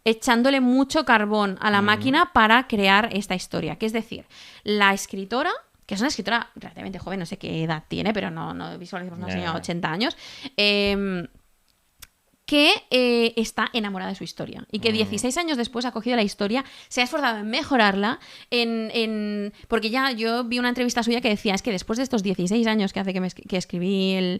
echándole mucho carbón a la máquina para crear esta historia. Que es decir, la escritora, que es una escritora relativamente joven, no sé qué edad tiene, pero no visualicemos una señora de 80 años, que está enamorada de su historia y que 16 años después ha cogido la historia, se ha esforzado en mejorarla, porque ya yo vi una entrevista suya que decía, es que después de estos 16 años que hace que escribí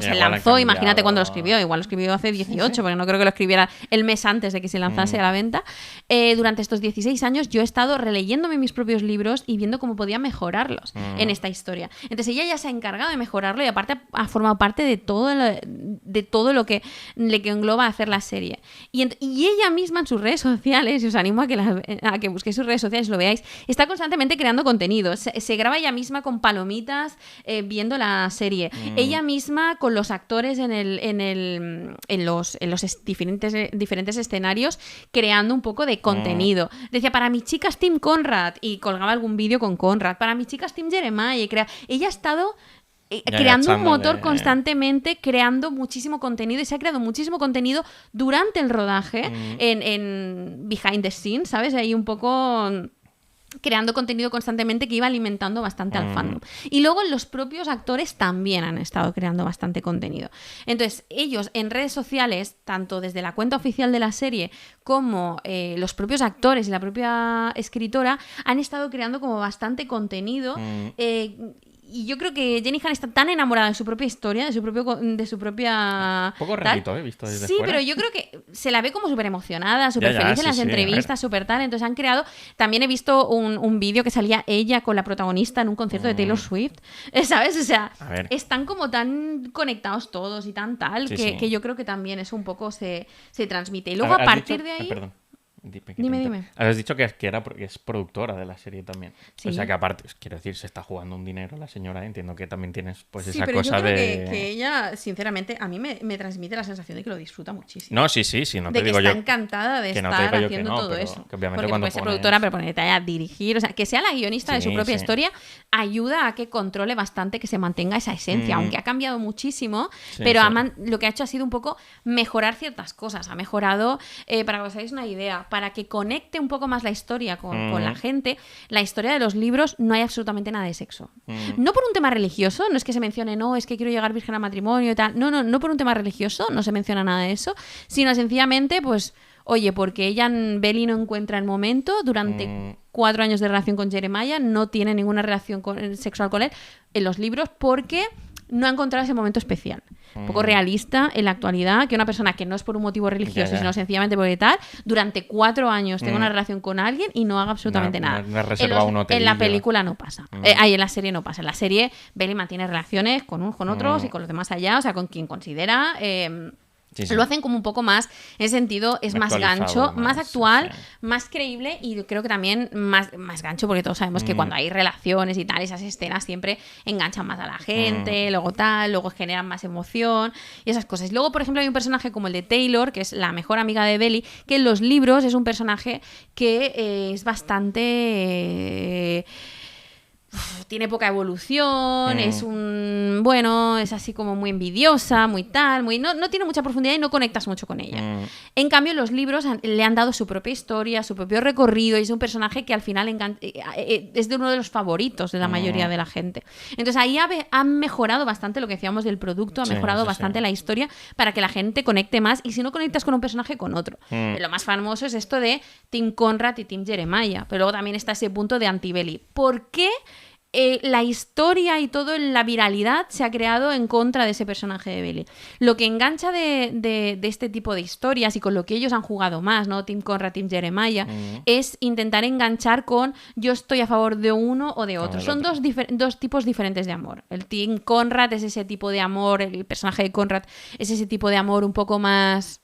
se lanzó, imagínate cuándo lo escribió, igual lo escribió hace 18, porque no creo que lo escribiera el mes antes de que se lanzase a la venta. Durante estos 16 años yo he estado releyéndome mis propios libros y viendo cómo podía mejorarlos en esta historia. Entonces ella ya se ha encargado de mejorarlo y aparte ha formado parte de todo lo que engloba hacer la serie. Y ella misma en sus redes sociales, y os animo a que busquéis sus redes sociales y lo veáis, está constantemente creando contenido. Se graba ella misma con palomitas viendo la serie. Ella misma con los actores en los diferentes escenarios creando un poco de contenido. Decía, para mis chicas Team Conrad, y colgaba algún vídeo con Conrad. Para mis chicas Team Jeremiah. Ella ha estado creando un motor constantemente, creando muchísimo contenido, y se ha creado muchísimo contenido durante el rodaje en behind the scenes, ¿sabes? Ahí un poco creando contenido constantemente que iba alimentando bastante al fandom. Y luego los propios actores también han estado creando bastante contenido. Entonces, ellos en redes sociales, tanto desde la cuenta oficial de la serie como los propios actores y la propia escritora, han estado creando como bastante contenido. Y yo creo que Jenny Han está tan enamorada de su propia historia, de su propia... Un poco rarito, visto desde sí, fuera. Pero yo creo que se la ve como súper emocionada, súper feliz en las entrevistas, súper tal. Entonces han creado... También he visto un vídeo que salía ella con la protagonista en un concierto de Taylor Swift, ¿sabes? O sea, están como tan conectados todos y tan tal que yo creo que también eso un poco se transmite. Y luego a partir de ahí... Perdón. Dime. Has dicho que es productora de la serie también. Sí. O sea que aparte, quiero decir, se está jugando un dinero la señora. Entiendo que también tienes pues esa cosa yo creo de... que ella, sinceramente, a mí me transmite la sensación de que lo disfruta muchísimo. No, sí, no te digo yo. De que está encantada de estar haciendo todo eso. Que obviamente porque cuando puede ser productora, pero ponerte a dirigir, o sea, que sea la guionista de su propia historia, ayuda a que controle bastante, que se mantenga esa esencia, aunque ha cambiado muchísimo, pero lo que ha hecho ha sido un poco mejorar ciertas cosas. Ha mejorado, para que os hagáis una idea, para que conecte un poco más la historia con la gente, la historia de los libros no hay absolutamente nada de sexo. No por un tema religioso, no es que se mencione, no, es que quiero llegar virgen al matrimonio y tal. No por un tema religioso, no se menciona nada de eso, sino sencillamente, pues, oye, porque Belly no encuentra el momento durante 4 años de relación con Jeremiah, no tiene ninguna relación sexual con él en los libros porque no ha encontrado ese momento especial. Un poco realista en la actualidad, que una persona que no es por un motivo religioso, sino sencillamente porque tal, durante 4 años tenga una relación con alguien y no haga absolutamente nada. En la película no pasa. En la serie no pasa. En la serie, Belly mantiene relaciones con unos, con otros y con los demás allá, o sea, con quien considera... Lo hacen como un poco más, en ese sentido es más gancho, más actual, más creíble, y creo que también más gancho, porque todos sabemos que cuando hay relaciones y tal, esas escenas siempre enganchan más a la gente, luego generan más emoción y esas cosas. Y luego, por ejemplo, hay un personaje como el de Taylor, que es la mejor amiga de Belly, que en los libros es un personaje que es bastante... tiene poca evolución, es así como muy envidiosa, muy tal, no tiene mucha profundidad y no conectas mucho con ella. En cambio, los libros le han dado su propia historia, su propio recorrido, y es un personaje que al final es de uno de los favoritos de la mayoría de la gente. Entonces ahí han mejorado bastante lo que decíamos del producto, ha mejorado bastante la historia para que la gente conecte más, y si no conectas con un personaje, con otro. Lo más famoso es esto de Team Conrad y Team Jeremiah, pero luego también está ese punto de anti-Belly. ¿Por qué la historia y todo la viralidad se ha creado en contra de ese personaje de Belly? Lo que engancha de este tipo de historias, y con lo que ellos han jugado más, ¿no? Team Conrad, Team Jeremiah, es intentar enganchar con yo estoy a favor de uno o de otro. Son dos tipos diferentes de amor. El Team Conrad es ese tipo de amor, el personaje de Conrad es ese tipo de amor un poco más...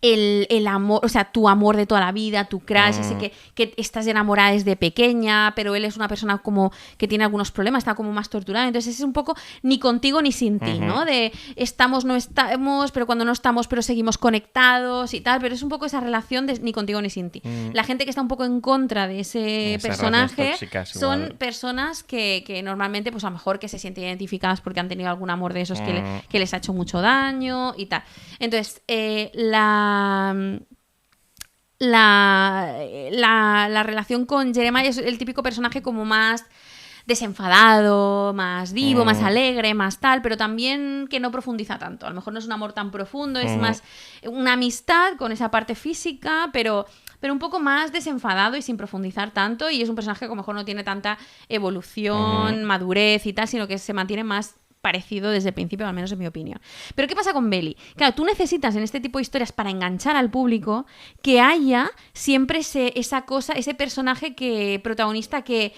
El amor, o sea, tu amor de toda la vida, tu crush, ese que estás enamorada desde pequeña, pero él es una persona como que tiene algunos problemas, está como más torturada, entonces es un poco ni contigo ni sin ti, ¿no? De estamos, no estamos, pero cuando no estamos, pero seguimos conectados y tal, pero es un poco esa relación de ni contigo ni sin ti. La gente que está un poco en contra de ese personaje son personas que normalmente, pues a lo mejor que se sienten identificadas porque han tenido algún amor de esos que les ha hecho mucho daño y tal. Entonces, la relación con Jeremiah es el típico personaje como más desenfadado, más vivo, más alegre, más tal, pero también que no profundiza tanto. A lo mejor no es un amor tan profundo, es más una amistad con esa parte física, pero un poco más desenfadado y sin profundizar tanto, y es un personaje que a lo mejor no tiene tanta evolución, madurez y tal, sino que se mantiene más parecido desde el principio, al menos en mi opinión. Pero ¿qué pasa con Belly? Claro, tú necesitas en este tipo de historias, para enganchar al público, que haya siempre esa cosa, ese personaje protagonista que...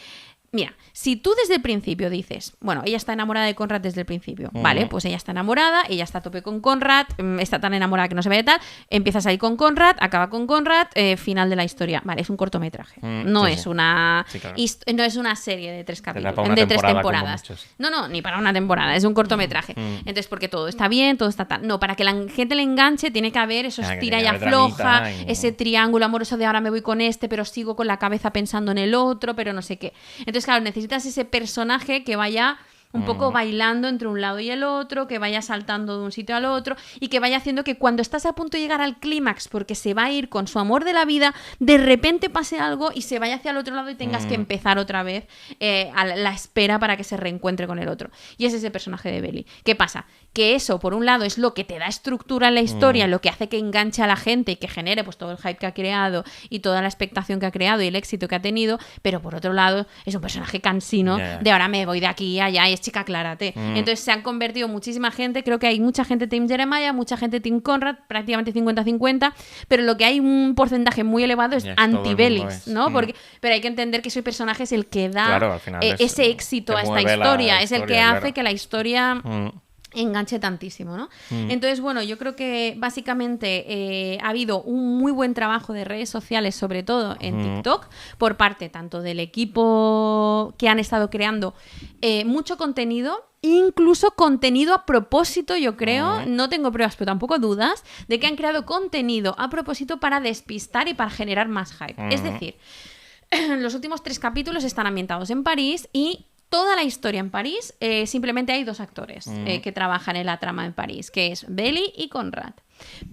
Mira, si tú desde el principio dices, bueno, ella está enamorada de Conrad desde el principio, vale, pues ella está enamorada, ella está a tope con Conrad, está tan enamorada que no se ve de tal, empiezas ahí con Conrad, acaba con Conrad, final de la historia. Vale, es un cortometraje, no es una no es una serie de 3 capítulos, de 3 temporadas. No, ni para una temporada, es un cortometraje. Entonces, porque todo está bien, todo está tal. No, para que la gente le enganche, tiene que haber esos tira y afloja, ese triángulo amoroso de ahora me voy con este, pero sigo con la cabeza pensando en el otro, pero no sé qué. Entonces, claro, necesitas ese personaje que vaya un poco bailando entre un lado y el otro, que vaya saltando de un sitio al otro y que vaya haciendo que cuando estás a punto de llegar al clímax, porque se va a ir con su amor de la vida, de repente pase algo y se vaya hacia el otro lado y tengas que empezar otra vez a la espera para que se reencuentre con el otro. Y es ese personaje de Belly. ¿Qué pasa? Que eso, por un lado, es lo que te da estructura en la historia, lo que hace que enganche a la gente y que genere pues todo el hype que ha creado y toda la expectación que ha creado y el éxito que ha tenido, pero por otro lado es un personaje cansino de ahora me voy de aquí a allá y es chica, aclárate. Entonces se han convertido muchísima gente, creo que hay mucha gente Team Jeremiah, mucha gente Team Conrad, prácticamente 50-50, pero lo que hay un porcentaje muy elevado es anti-Bellies, ¿no? Pero hay que entender que ese personaje es el que da ese éxito a esta historia, es el que hace que la historia... enganche tantísimo, ¿no? Entonces, bueno, yo creo que básicamente ha habido un muy buen trabajo de redes sociales, sobre todo en TikTok, por parte tanto del equipo que han estado creando mucho contenido, incluso contenido a propósito, yo creo, no tengo pruebas, pero tampoco dudas, de que han creado contenido a propósito para despistar y para generar más hype. Es decir, los últimos 3 capítulos están ambientados en París y toda la historia en París, simplemente hay 2 actores que trabajan en la trama en París, que es Belly y Conrad.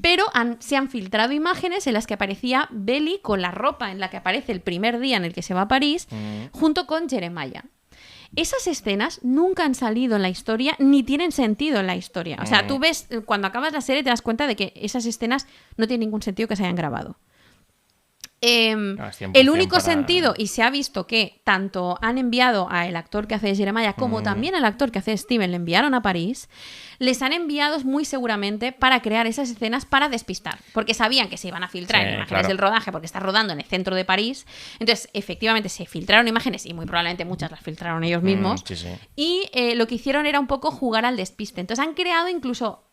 Pero se han filtrado imágenes en las que aparecía Belly con la ropa en la que aparece el primer día en el que se va a París, junto con Jeremiah. Esas escenas nunca han salido en la historia ni tienen sentido en la historia. O sea, tú ves, cuando acabas la serie te das cuenta de que esas escenas no tienen ningún sentido que se hayan grabado. El único sentido, y se ha visto que tanto han enviado al actor que hace Jeremiah como también al actor que hace Steven, le enviaron a París, les han enviado muy seguramente para crear esas escenas para despistar, porque sabían que se iban a filtrar imágenes del rodaje porque está rodando en el centro de París. Entonces efectivamente se filtraron imágenes y muy probablemente muchas las filtraron ellos mismos y lo que hicieron era un poco jugar al despiste. Entonces han creado incluso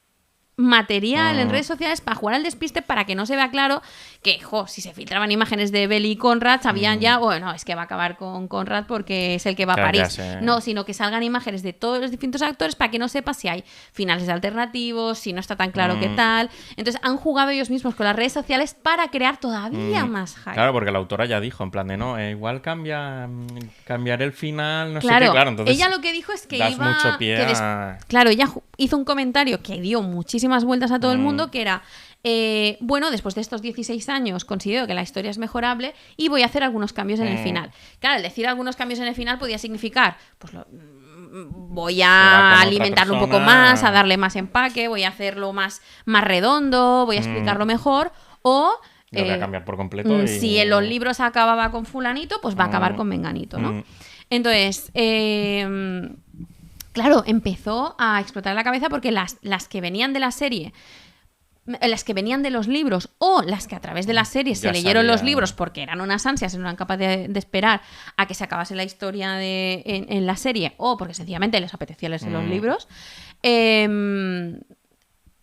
material en redes sociales para jugar al despiste, para que no se vea claro que, si se filtraban imágenes de Belly y Conrad, sabían ya, bueno, es que va a acabar con Conrad porque es el que va a París. No, sino que salgan imágenes de todos los distintos actores para que no sepa si hay finales alternativos, si no está tan claro qué tal. Entonces han jugado ellos mismos con las redes sociales para crear todavía más hype. Claro, porque la autora ya dijo, en plan de, no, igual cambiar el final, no sé qué. Claro, entonces ella lo que dijo es que das iba... mucho pie Claro, ella hizo un comentario que dio muchísimas vueltas a todo el mundo, que era bueno, después de estos 16 años considero que la historia es mejorable y voy a hacer algunos cambios en el final. Claro, el decir algunos cambios en el final podía significar, pues voy a alimentarlo un poco más, a darle más empaque, voy a hacerlo más redondo, voy a explicarlo mejor, o lo voy a cambiar por completo. Si en los libros acababa con fulanito, pues va a acabar con menganito, ¿no? Entonces, claro, empezó a explotar la cabeza porque las que venían de la serie, las que venían de los libros o las que a través de la serie se leyeron los libros porque eran unas ansias y no eran capaces de esperar a que se acabase la historia en la serie, o porque sencillamente les apetecía leerse los libros,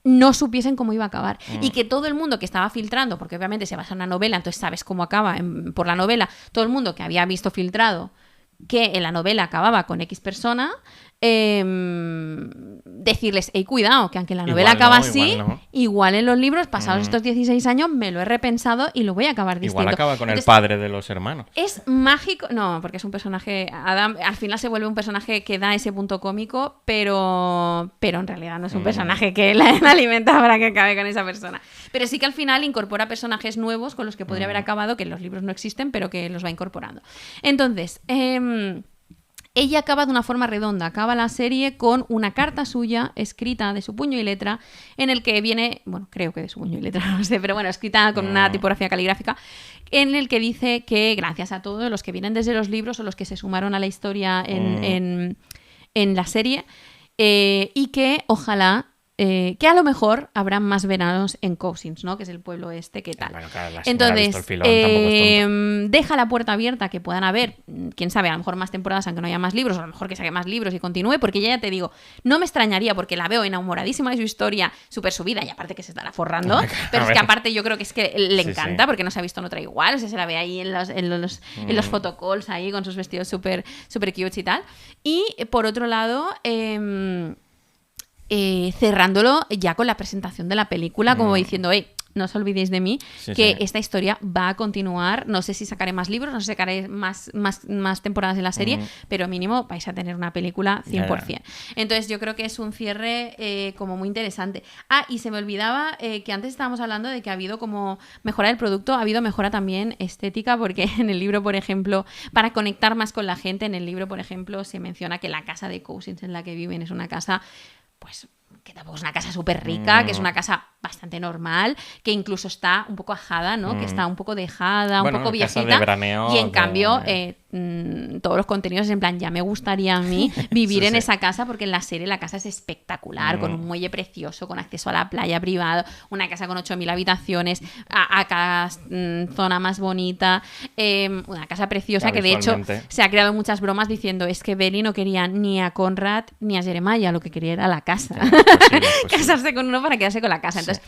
no supiesen cómo iba a acabar. Y que todo el mundo que estaba filtrando, porque obviamente se basa en una novela, entonces sabes cómo acaba por la novela, todo el mundo que había visto filtrado que en la novela acababa con X persona, decirles, cuidado, que aunque la novela acaba así, igual en los libros, pasados estos 16 años, me lo he repensado y lo voy a acabar distinto. Igual acaba con el padre de los hermanos. Es mágico, no, porque es un personaje, Adam al final se vuelve un personaje que da ese punto cómico, pero en realidad no es un personaje que la alimenta para que acabe con esa persona. Pero sí que al final incorpora personajes nuevos con los que podría haber acabado, que en los libros no existen, pero que los va incorporando. Entonces, ella acaba de una forma redonda, acaba la serie con una carta suya escrita de su puño y letra en el que viene, bueno, creo que de su puño y letra, no sé, pero bueno, escrita con una tipografía caligráfica, en el que dice que gracias a todos los que vienen desde los libros o los que se sumaron a la historia en la serie, y que ojalá que a lo mejor habrá más veranos en Cousins, ¿no? Que es el pueblo este, ¿qué tal? Bueno, claro, Entonces, filón, deja la puerta abierta que puedan haber, quién sabe, a lo mejor más temporadas aunque no haya más libros, o a lo mejor que saque más libros y continúe, porque ya te digo, no me extrañaría porque la veo enamoradísima de su historia, súper subida, y aparte que se estará forrando, pero es que aparte yo creo que es que le encanta, porque no se ha visto en otra igual, o sea, se la ve ahí en los photocalls ahí con sus vestidos súper super cute y tal. Y por otro lado, cerrándolo ya con la presentación de la película, como diciendo, no os olvidéis de mí, que esta historia va a continuar. No sé si sacaré más libros, no sé si sacaré más temporadas de la serie, pero mínimo vais a tener una película 100%. Entonces yo creo que es un cierre como muy interesante. Y se me olvidaba que antes estábamos hablando de que ha habido como mejora del producto, ha habido mejora también estética, porque en el libro, por ejemplo, para conectar más con la gente, en el libro, por ejemplo, se menciona que la casa de Cousins en la que viven es una casa, pues, que tampoco es una casa súper rica, que es una casa bastante normal, que incluso está un poco ajada, ¿no? Que está un poco dejada, un poco viejita. De veraneo, y en cambio, todos los contenidos es en plan, ya me gustaría a mí vivir en esa casa, porque en la serie la casa es espectacular, con un muelle precioso, con acceso a la playa privado, una casa con 8.000 habitaciones, a cada zona más bonita, una casa preciosa que de hecho se ha creado muchas bromas diciendo, es que Belly no quería ni a Conrad ni a Jeremiah, lo que quería era la casa. Casarse con uno para quedarse con la casa. Entonces,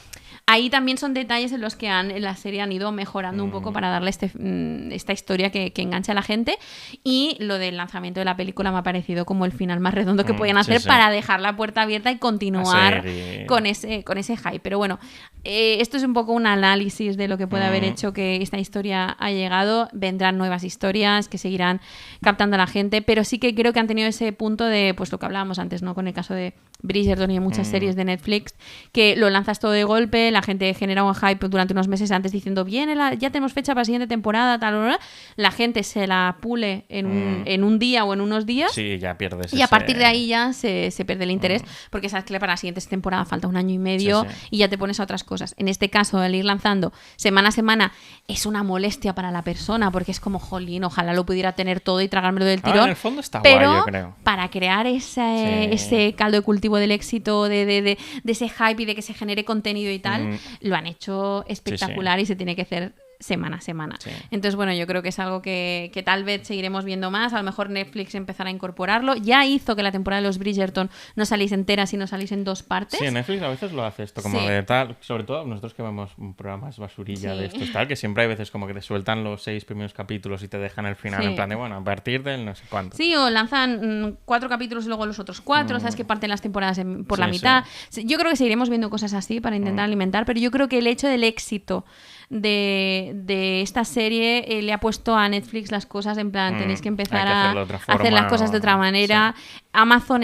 ahí también son detalles en los que en la serie han ido mejorando un poco para darle esta historia que enganche a la gente. Y lo del lanzamiento de la película me ha parecido como el final más redondo que podían hacer para dejar la puerta abierta y continuar con ese hype. Pero bueno, esto es un poco un análisis de lo que puede haber hecho que esta historia ha llegado. Vendrán nuevas historias que seguirán captando a la gente, pero sí que creo que han tenido ese punto de, pues lo que hablábamos antes, ¿no? Con el caso de Bridgerton y de muchas series de Netflix, que lo lanzas todo de golpe, la gente genera un hype durante unos meses antes diciendo, ya tenemos fecha para la siguiente temporada, tal, la gente se la pule en un día o en unos días. Sí, ya pierdes y a partir de ahí ya se pierde el interés, porque sabes que para la siguiente temporada falta un año y medio y ya te pones a otras cosas. En este caso, el ir lanzando semana a semana es una molestia para la persona, porque es como, jolín, ojalá lo pudiera tener todo y tragármelo del tirón. En el fondo está pero guay, yo creo. Para crear ese caldo de cultivo del éxito, de ese hype y de que se genere contenido y tal, lo han hecho espectacular y se tiene que hacer semana a semana. Entonces, bueno, yo creo que es algo que tal vez seguiremos viendo más. A lo mejor Netflix empezará a incorporarlo. Ya hizo que la temporada de los Bridgerton no salís entera, sino salís en 2 partes. Sí, Netflix a veces lo hace esto, como de tal, sobre todo nosotros que vemos programas basurilla de estos tal, que siempre hay veces como que te sueltan los 6 primeros capítulos y te dejan el final en plan de, bueno, a partir del no sé cuánto. Sí, o lanzan 4 capítulos y luego los otros 4, sabes que parten las temporadas por la mitad. Yo creo que seguiremos viendo cosas así para intentar alimentar, pero yo creo que el hecho del éxito de esta serie le ha puesto a Netflix las cosas en plan, tenéis que empezar a hacer las cosas de otra manera. Amazon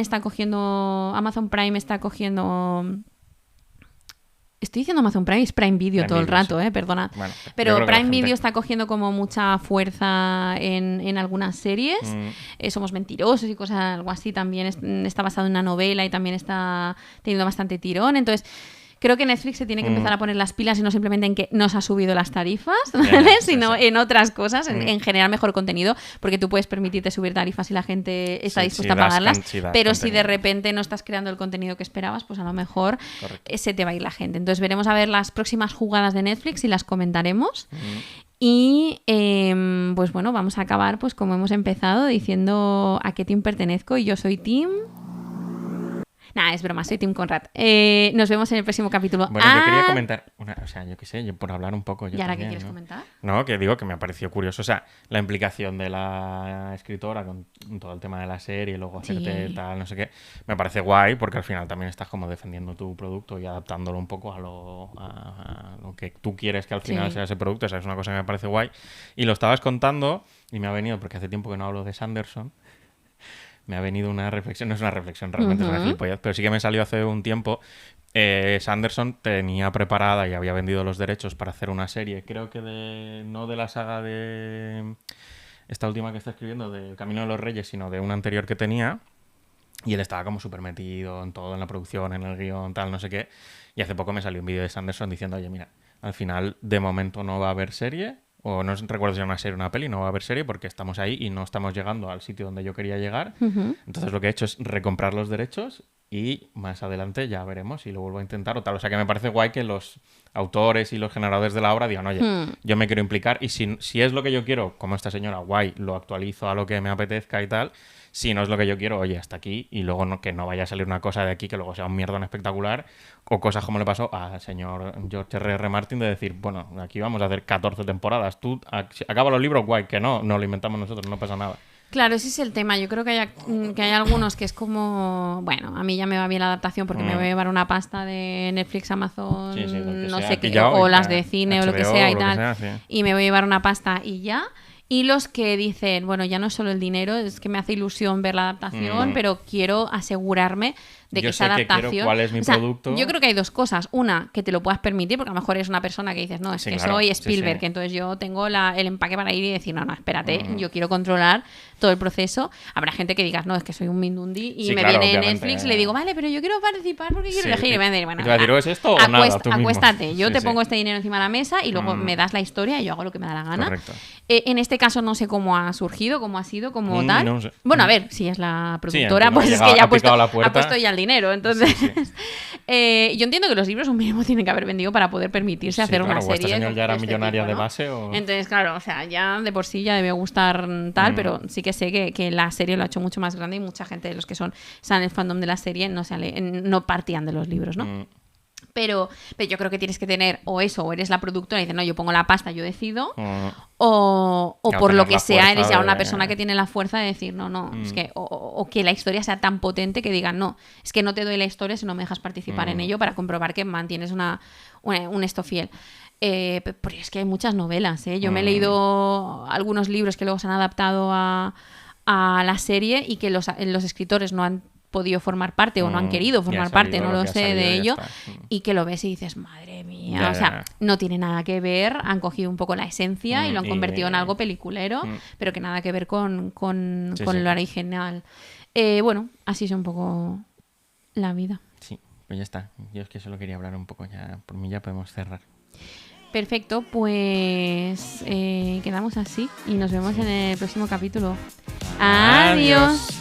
Prime está cogiendo... Estoy diciendo Amazon Prime, es Prime Video todo el rato, perdona. Bueno, pero Prime Video está cogiendo como mucha fuerza en algunas series. Somos mentirosos y cosas, algo así también. Está basado en una novela y también está teniendo bastante tirón. Entonces, creo que Netflix se tiene que empezar a poner las pilas y no simplemente en que nos ha subido las tarifas, ¿vale? Sino en otras cosas, en generar mejor contenido, porque tú puedes permitirte subir tarifas si la gente está dispuesta a pagarlas, pero si de repente no estás creando el contenido que esperabas, pues a lo mejor se te va a ir la gente. Entonces veremos a ver las próximas jugadas de Netflix y las comentaremos. Y pues bueno, vamos a acabar pues como hemos empezado, diciendo a qué team pertenezco, y yo soy team... Nada, es broma, soy Team Conrad. Nos vemos en el próximo capítulo. Bueno, yo quería comentar, yo qué sé, por hablar un poco. ¿Y ahora qué quieres comentar? No, que digo que me ha parecido curioso, o sea, la implicación de la escritora con todo el tema de la serie, luego hacerte tal, no sé qué, me parece guay, porque al final también estás como defendiendo tu producto y adaptándolo un poco a lo que tú quieres que al final sea ese producto. O sea, es una cosa que me parece guay. Y lo estabas contando y me ha venido, porque hace tiempo que no hablo de Sanderson, me ha venido una reflexión, no es una reflexión, realmente es una gilipollez, pero sí que me salió hace un tiempo. Sanderson tenía preparada y había vendido los derechos para hacer una serie, creo que no de la saga de esta última que está escribiendo de Camino de los Reyes, sino de una anterior que tenía. Y él estaba como súper metido en todo, en la producción, en el guión, tal, no sé qué. Y hace poco me salió un vídeo de Sanderson diciendo, oye, mira, al final de momento no va a haber serie, o no recuerdo si era una serie o una peli, no va a haber serie porque estamos ahí y no estamos llegando al sitio donde yo quería llegar. Entonces lo que he hecho es recomprar los derechos y más adelante ya veremos si lo vuelvo a intentar o tal. O sea que me parece guay que los autores y los generadores de la obra digan, oye, yo me quiero implicar y si es lo que yo quiero, como esta señora, guay, lo actualizo a lo que me apetezca y tal. Si no es lo que yo quiero, oye, hasta aquí y luego que no vaya a salir una cosa de aquí que luego sea un mierdón espectacular o cosas como le pasó al señor George R.R. Martin de decir, bueno, aquí vamos a hacer 14 temporadas, tú acaba los libros, guay, que no lo inventamos nosotros, no pasa nada. Claro, ese es el tema. Yo creo que hay algunos que es como... Bueno, a mí ya me va bien la adaptación porque me voy a llevar una pasta de Netflix, Amazon, no sé qué, o las de cine HBO, o lo que sea y tal. Y me voy a llevar una pasta y ya. Y los que dicen, bueno, ya no es solo el dinero, es que me hace ilusión ver la adaptación, pero quiero asegurarme de que esa adaptación... Que quiero cuál es mi producto. Yo creo que hay dos cosas. Una, que te lo puedas permitir, porque a lo mejor eres una persona que dices, no, es que claro, soy Spielberg, que entonces yo tengo el empaque para ir y decir, no, espérate, yo quiero controlar todo el proceso. Habrá gente que digas, no, es que soy un mindundi y me viene Netflix y le digo, vale, pero yo quiero participar porque quiero elegir. Y me dice, bueno, ¿es esto o nada? Acuéstate, yo te pongo este dinero encima de la mesa y luego me das la historia y yo hago lo que me da la gana. Correcto. En este caso no sé cómo ha surgido, cómo ha sido, cómo tal. No sé. Bueno, a ver, si es la productora, pues es que ya ha puesto ya el dinero. Entonces, yo entiendo que los libros un mínimo tienen que haber vendido para poder permitirse hacer una serie. Esta señora ya era millonaria tipo, ¿no? de base. Entonces, claro, o sea, ya de por sí ya debe gustar tal, pero sí que sé que la serie lo ha hecho mucho más grande y mucha gente de los que están en el fandom de la serie no partían de los libros, ¿no? Pero yo creo que tienes que tener o eso, o eres la productora y dices, no, yo pongo la pasta, yo decido, o por lo que sea, eres ya una persona que tiene la fuerza de decir, no, es que, o que la historia sea tan potente que digan, no, es que no te doy la historia si no me dejas participar en ello para comprobar que mantienes un esto fiel. Porque es que hay muchas novelas, ¿eh? Yo me he leído algunos libros que luego se han adaptado a la serie y que los escritores no han podido formar parte o no han querido formar parte, no lo sé de ello, y que lo ves y dices, madre mía, o sea, no tiene nada que ver, han cogido un poco la esencia y lo han convertido en algo peliculero, pero que nada que ver con lo original. Bueno, así es un poco la vida. Sí, pues ya está. Yo es que solo quería hablar un poco ya, por mí ya podemos cerrar. Perfecto, pues quedamos así y nos vemos en el próximo capítulo. Adiós.